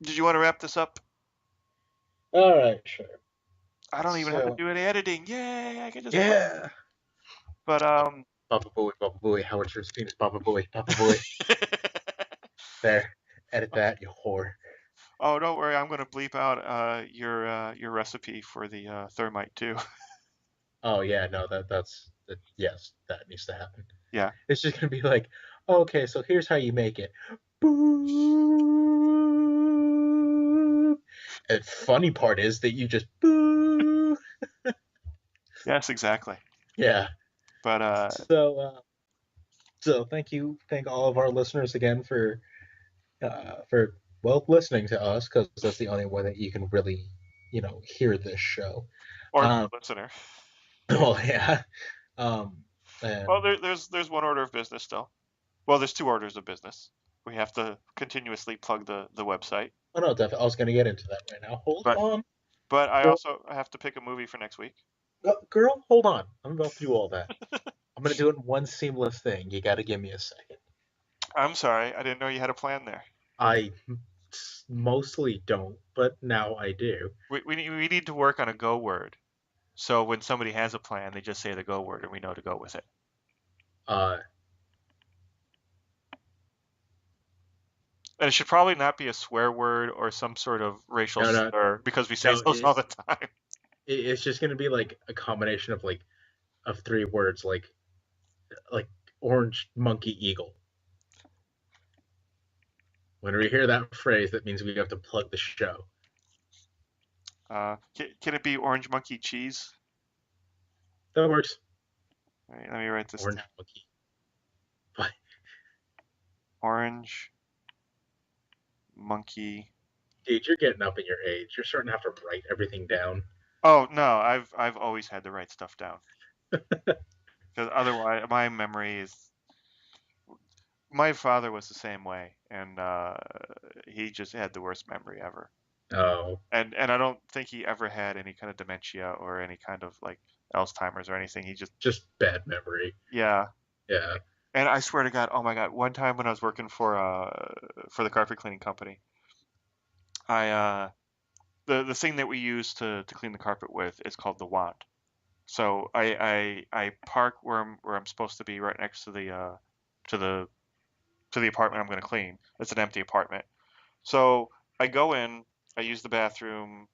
did you want to wrap this up? All right, sure. I don't even have to So do any editing. Yay, I can just play. yeah. But Baba Booey, Howard Stern's penis, Baba Booey, Baba Booey. There, edit that, you whore. Oh, don't worry, I'm gonna bleep out your recipe for the thermite too. Oh yeah, no, yes, that needs to happen. Yeah. It's just gonna be like, oh, okay, so here's how you make it. Boo. And funny part is that you just boo. Yes, exactly. Yeah. But So thank all of our listeners again for well listening to us, because that's the only way that you can really hear this show. or be Um, a listener. well, yeah. Um, and Well, there's one order of business still. Well, there's two orders of business. We have to continuously plug the website. oh no, definitely, I was going to get into that right now. Hold But on, but I girl, also have to pick a movie for next week. girl, hold on. I'm about to do all that. I'm going to do it in one seamless thing. You got to give me a second. I'm sorry, I didn't know you had a plan there. I mostly don't, but now I do. We need to work on a go word. So when somebody has a plan, they just say the go word, and we know to go with it. Uh, And it should probably not be a swear word or some sort of racial no, slur because we say no, those all the time. it's just going to be like a combination of three words, like orange monkey eagle. When we hear that phrase, that means we have to plug the show. Can it be orange monkey cheese? That works. All right, let me write this Orange down. monkey. What? Orange monkey Dude, you're getting up in your age. You're starting to have to write everything down. Oh no, I've always had to write stuff down because otherwise my memory is. My father was the same way, and he just had the worst memory ever. Oh, And I don't think he ever had any kind of dementia or any kind of like Alzheimer's or anything. He just just bad memory. yeah. Yeah. And I swear to God, oh my God, one time when I was working for the carpet cleaning company, I the thing that we use to clean the carpet with is called the wand. So I park where I'm supposed to be right next to to the to the apartment I'm going to clean. It's an empty apartment. So I go in, I use the bathroom,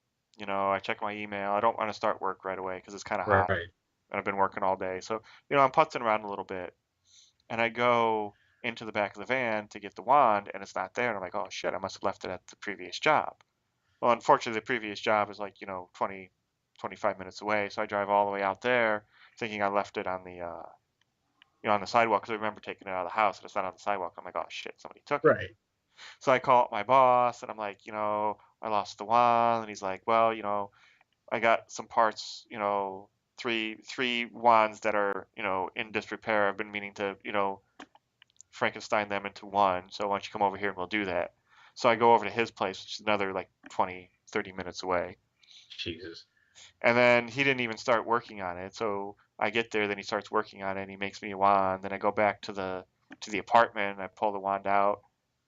I check my email. I don't want to start work right away because it's kind of hot Right. and I've been working all day. So, I'm putzing around a little bit and I go into the back of the van to get the wand and it's not there. And I'm like, oh shit, I must have left it at the previous job. Well, unfortunately, the previous job is like, 20, 25 minutes away. So I drive all the way out there thinking I left it on on the sidewalk because I remember taking it out of the house and it's not on the sidewalk. I'm like, oh shit, somebody took it. Right. So I call up my boss and I'm like, I lost the wand. And he's like, well, I got some parts, three wands that are, in disrepair. I've been meaning to, Frankenstein them into one. So why don't you come over here and we'll do that. So I go over to his place, which is another like 20, 30 minutes away. Jesus. And then he didn't even start working on it. So I get there, then he starts working on it and he makes me a wand. Then I go back to the apartment and I pull the wand out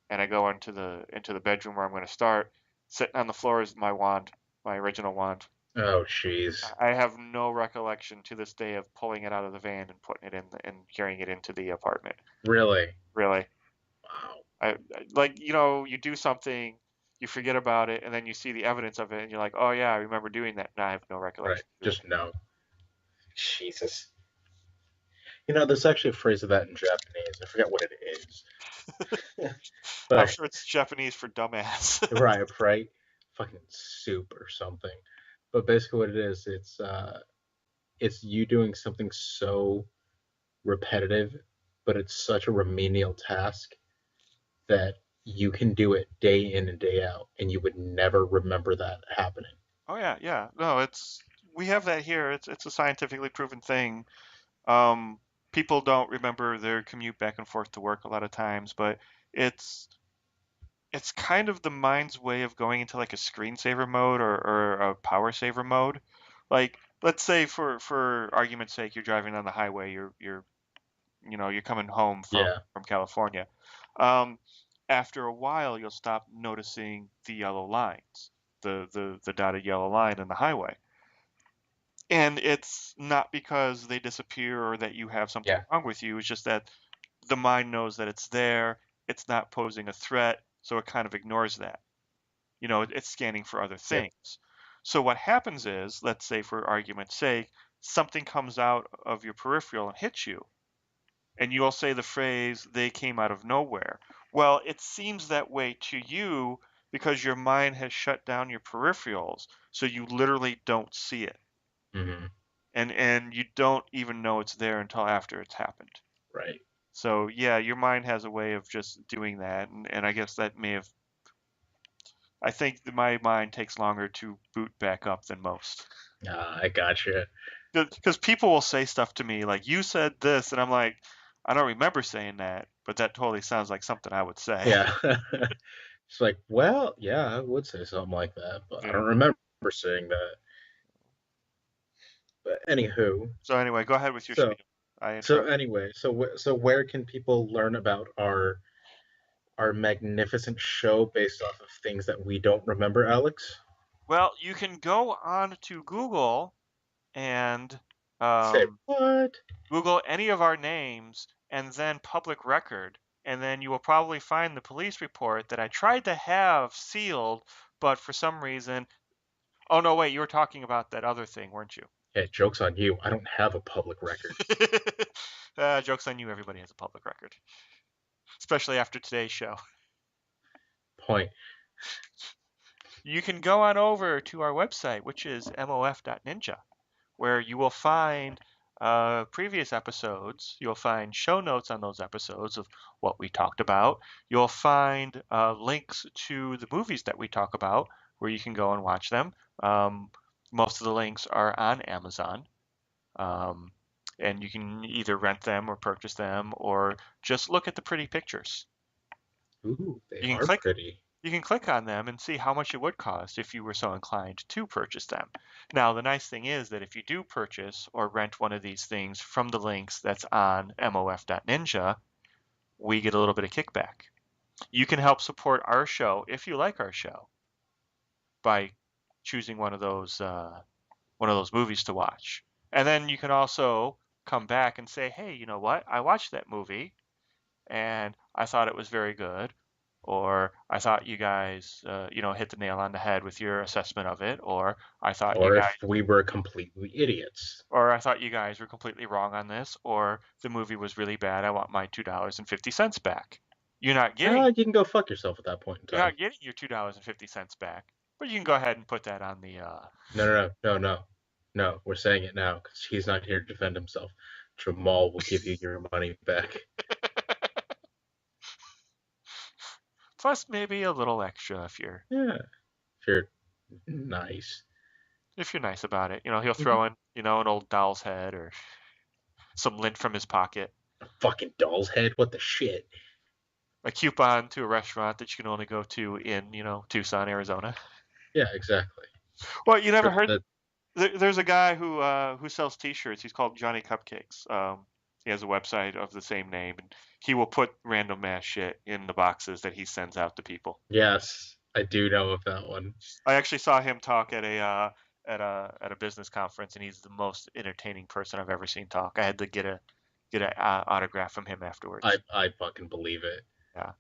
and I go into the bedroom where I'm going to start. Sitting on the floor is my wand, my original wand. Oh, jeez. I have no recollection to this day of pulling it out of the van and putting it in and carrying it into the apartment. Really? Really, Wow. like you do something, you forget about it, and then you see the evidence of it, and you're like, oh yeah, I remember doing that. And I have no Right. recollection to this Just no. Jesus. There's actually a phrase of that in Japanese. I forget what it is. day. I'm But sure it's Japanese for dumbass. right, right. Fucking soup or something. But basically what it is, it's you doing something so repetitive, but it's such a remedial task that you can do it day in and day out and you would never remember that happening. Oh yeah, yeah. No, we have that here. It's a scientifically proven thing. Um, People don't remember their commute back and forth to work a lot of times, but it's it's kind of the mind's way of going into like a screensaver mode or a power saver mode. Like, let's say for argument's sake, you're driving on the highway, you're coming home Yeah. from California. Um, After a while, you'll stop noticing the yellow lines, the dotted yellow line in the highway. And it's not because they disappear or that you have something Yeah. wrong with you. It's just that the mind knows that it's there. It's not posing a threat, so it kind of ignores that. It's scanning for other Yep. things. So what happens is, let's say for argument's sake, something comes out of your peripheral and hits you, and you'll say the phrase, they came out of nowhere. Well, it seems that way to you because your mind has shut down your peripherals, so you literally don't see it. Hmm. And you don't even know it's there until after it's happened. Right. So yeah, your mind has a way of just doing that, and I guess that may have. I think that my mind takes longer to boot back up than most. I gotcha. Because people will say stuff to me like, "You said this," and I'm like, "I don't remember saying that, but that totally sounds like something I would say." Yeah. It's like, well, yeah, I would say something like that, but I Yeah. don't remember saying that. But anywho, So anyway, go ahead with your so spiel. I so interrupted. anyway, so where can people learn about our magnificent show based off of things that we don't remember, Alex? Well, you can go on to Google and Say um, what? Google any of our names and then public record, and then you will probably find the police report that I tried to have sealed, but for some reason. Oh no, wait, you were talking about that other thing, weren't you? Yeah, joke's on you. I don't have a public record. Joke's on you, everybody has a public record, especially after today's show. Point. You can go on over to our website, which is mof.ninja, where you will find previous episodes. You'll find show notes on those episodes of what we talked about. You'll find links to the movies that we talk about where you can go and watch them. Most of the links are on Amazon. Um, and you can either rent them or purchase them or just look at the pretty pictures. Ooh, they You can are click pretty. you can click on them and see how much it would cost if you were so inclined to purchase them. Now, the nice thing is that if you do purchase or rent one of these things from the links that's on mof.ninja, we get a little bit of kickback. You can help support our show if you like our show by choosing one of those movies to watch. And then you can also come back and say, hey, you know what? I watched that movie and I thought it was very good. Or I thought you guys, hit the nail on the head with your assessment of it. Or if we were completely idiots. Or I thought you guys were completely wrong on this. Or the movie was really bad. I want my $2.50 back. You're not getting, You can go fuck yourself at that point in you're time. not getting your $2.50 back. But you can go ahead and put that on the. No. We're saying it now because he's not here to defend himself. Jamal will give you your money back. Plus maybe a little extra Yeah, if you're nice. if you're nice about it. He'll Mhm. throw in, an old doll's head or some lint from his pocket, A fucking doll's head. What the shit? a coupon to a restaurant that you can only go to in, Tucson, Arizona. Yeah, exactly. Well, you never Sure, heard. that There's a guy who sells T-shirts. He's called Johnny Cupcakes. He has a website of the same name, and he will put random ass shit in the boxes that he sends out to people. yes, I do know of that one. I actually saw him talk at a business conference, and he's the most entertaining person I've ever seen talk. I had to get a autograph from him afterwards. I fucking believe it. Yeah.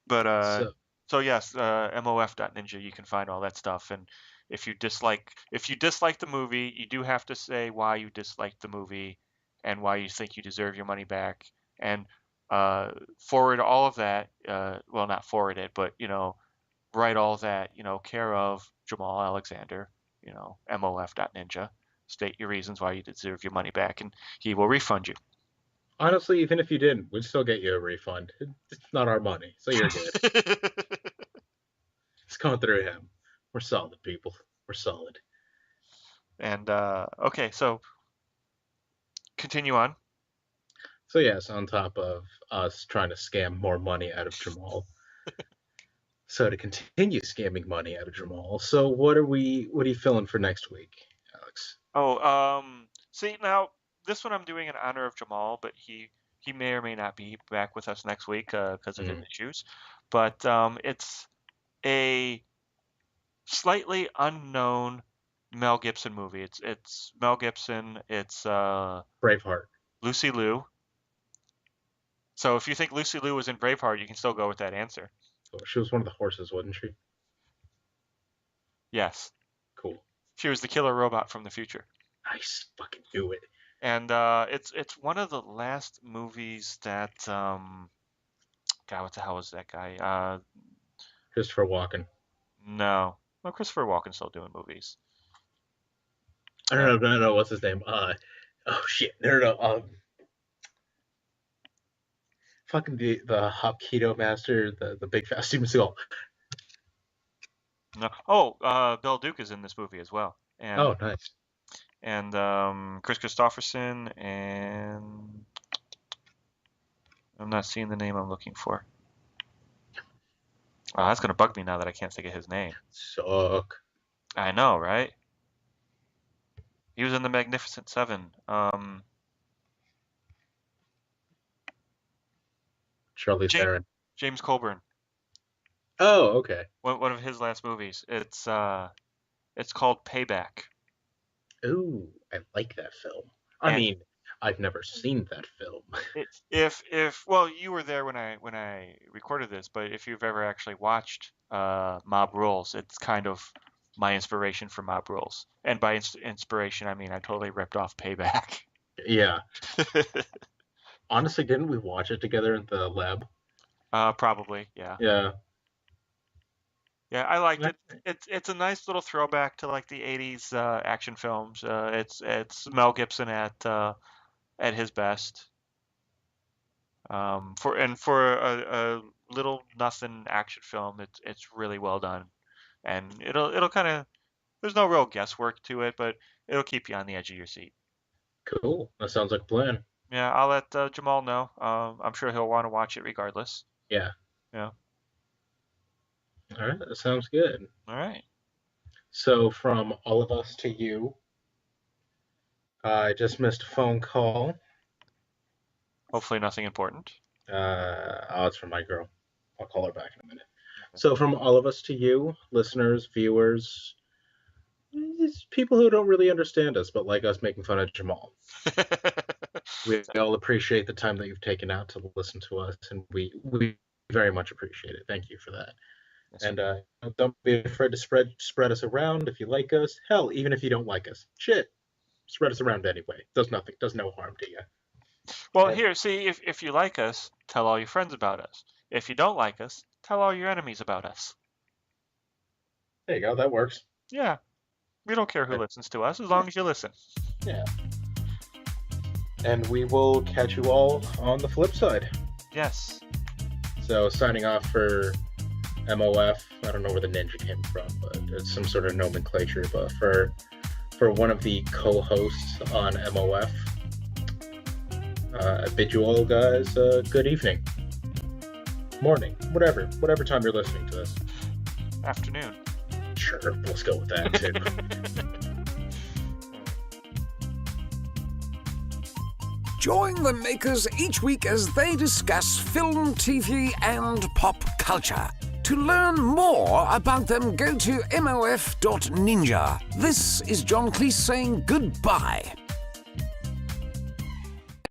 But So so yes, mof.ninja, you can find all that stuff. And if you dislike the movie, you do have to say why you dislike the movie and why you think you deserve your money back. And forward all of that. Well, not forward it, but write all that care of Jamal Alexander. mof.ninja. State your reasons why you deserve your money back, and he will refund you. honestly, even if you didn't, we'd still get you a refund. It's not our money, so you're good. It's going through him. We're solid people. We're solid. And okay, so continue on. So yes, on top of us trying to scam more money out of Jamal. So to continue scamming money out of Jamal, so what are you feeling for next week, Alex? Oh, see now this one I'm doing in honor of Jamal, but he may or may not be back with us next week because of his Mm. issues. But it's a slightly unknown Mel Gibson movie. It's Mel Gibson. It's Braveheart. Lucy Liu. So if you think Lucy Liu was in Braveheart, you can still go with that answer. Oh, she was one of the horses, wasn't she? Yes, Cool. she was the killer robot from the future. Nice. Fucking do it. And it's one of the last movies that God, what the hell was that guy? Christopher Walken. No, well, Christopher Walken's still doing movies. I don't know. No. What's his name? Oh shit. No. Fucking the Hapkido master, the big fat Steven Seagal. No. Oh, Bill Duke is in this movie as well, Oh, nice. and Chris Christopherson, and I'm not seeing the name I'm looking for. Oh, that's gonna bug me now that I can't think of his name. Suck. I know, right? He was in The Magnificent Seven. Charlize James Theron. James Colburn. Oh, okay. One of his last movies. It's called Payback. Ooh, I like that film. I And mean, I've never seen that film. if well, you were there when I recorded this, but if you've ever actually watched Mob Rules, it's kind of my inspiration for Mob Rules. And by inspiration, I mean I totally ripped off Payback. Yeah. Honestly, didn't we watch it together in the lab? Probably, yeah. Yeah. Yeah, I liked Yeah. it. It's a nice little throwback to like the '80s action films. It's Mel Gibson at his best. For a little nothing action film, it's really well done, and it'll kind of there's no real guesswork to it, but it'll keep you on the edge of your seat. Cool. That sounds like a plan. Yeah, I'll let Jamal know. I'm sure he'll want to watch it regardless. Yeah. Yeah. All right. That sounds good. All right. So, from all of us to you, I just missed a phone call. Hopefully nothing important. Oh, it's from my girl. I'll call her back in a minute. So, from all of us to you, listeners, viewers, it's people who don't really understand us but like us making fun of Jamal. We all appreciate the time that you've taken out to listen to us, and we very much appreciate it. Thank you for that. Yes, And don't be afraid to spread us around if you like us. Hell, even if you don't like us, shit, spread us around anyway. Does nothing, does no harm to you. well, And here, see, if you like us, tell all your friends about us. If you don't like us, tell all your enemies about us. there you go, that works. Yeah, we don't care who listens to us as long as you listen. Yeah. And we will catch you all on the flip side. Yes. So signing off for MOF. I don't know where the ninja came from, but it's some sort of nomenclature. But for one of the co-hosts on MOF, I bid you all guys good evening, morning, whatever time you're listening to this. Afternoon. Sure, let's go with that too. Join the makers each week as they discuss film, TV, and pop culture. To learn more about them, go to mof.ninja. This is John Cleese saying goodbye.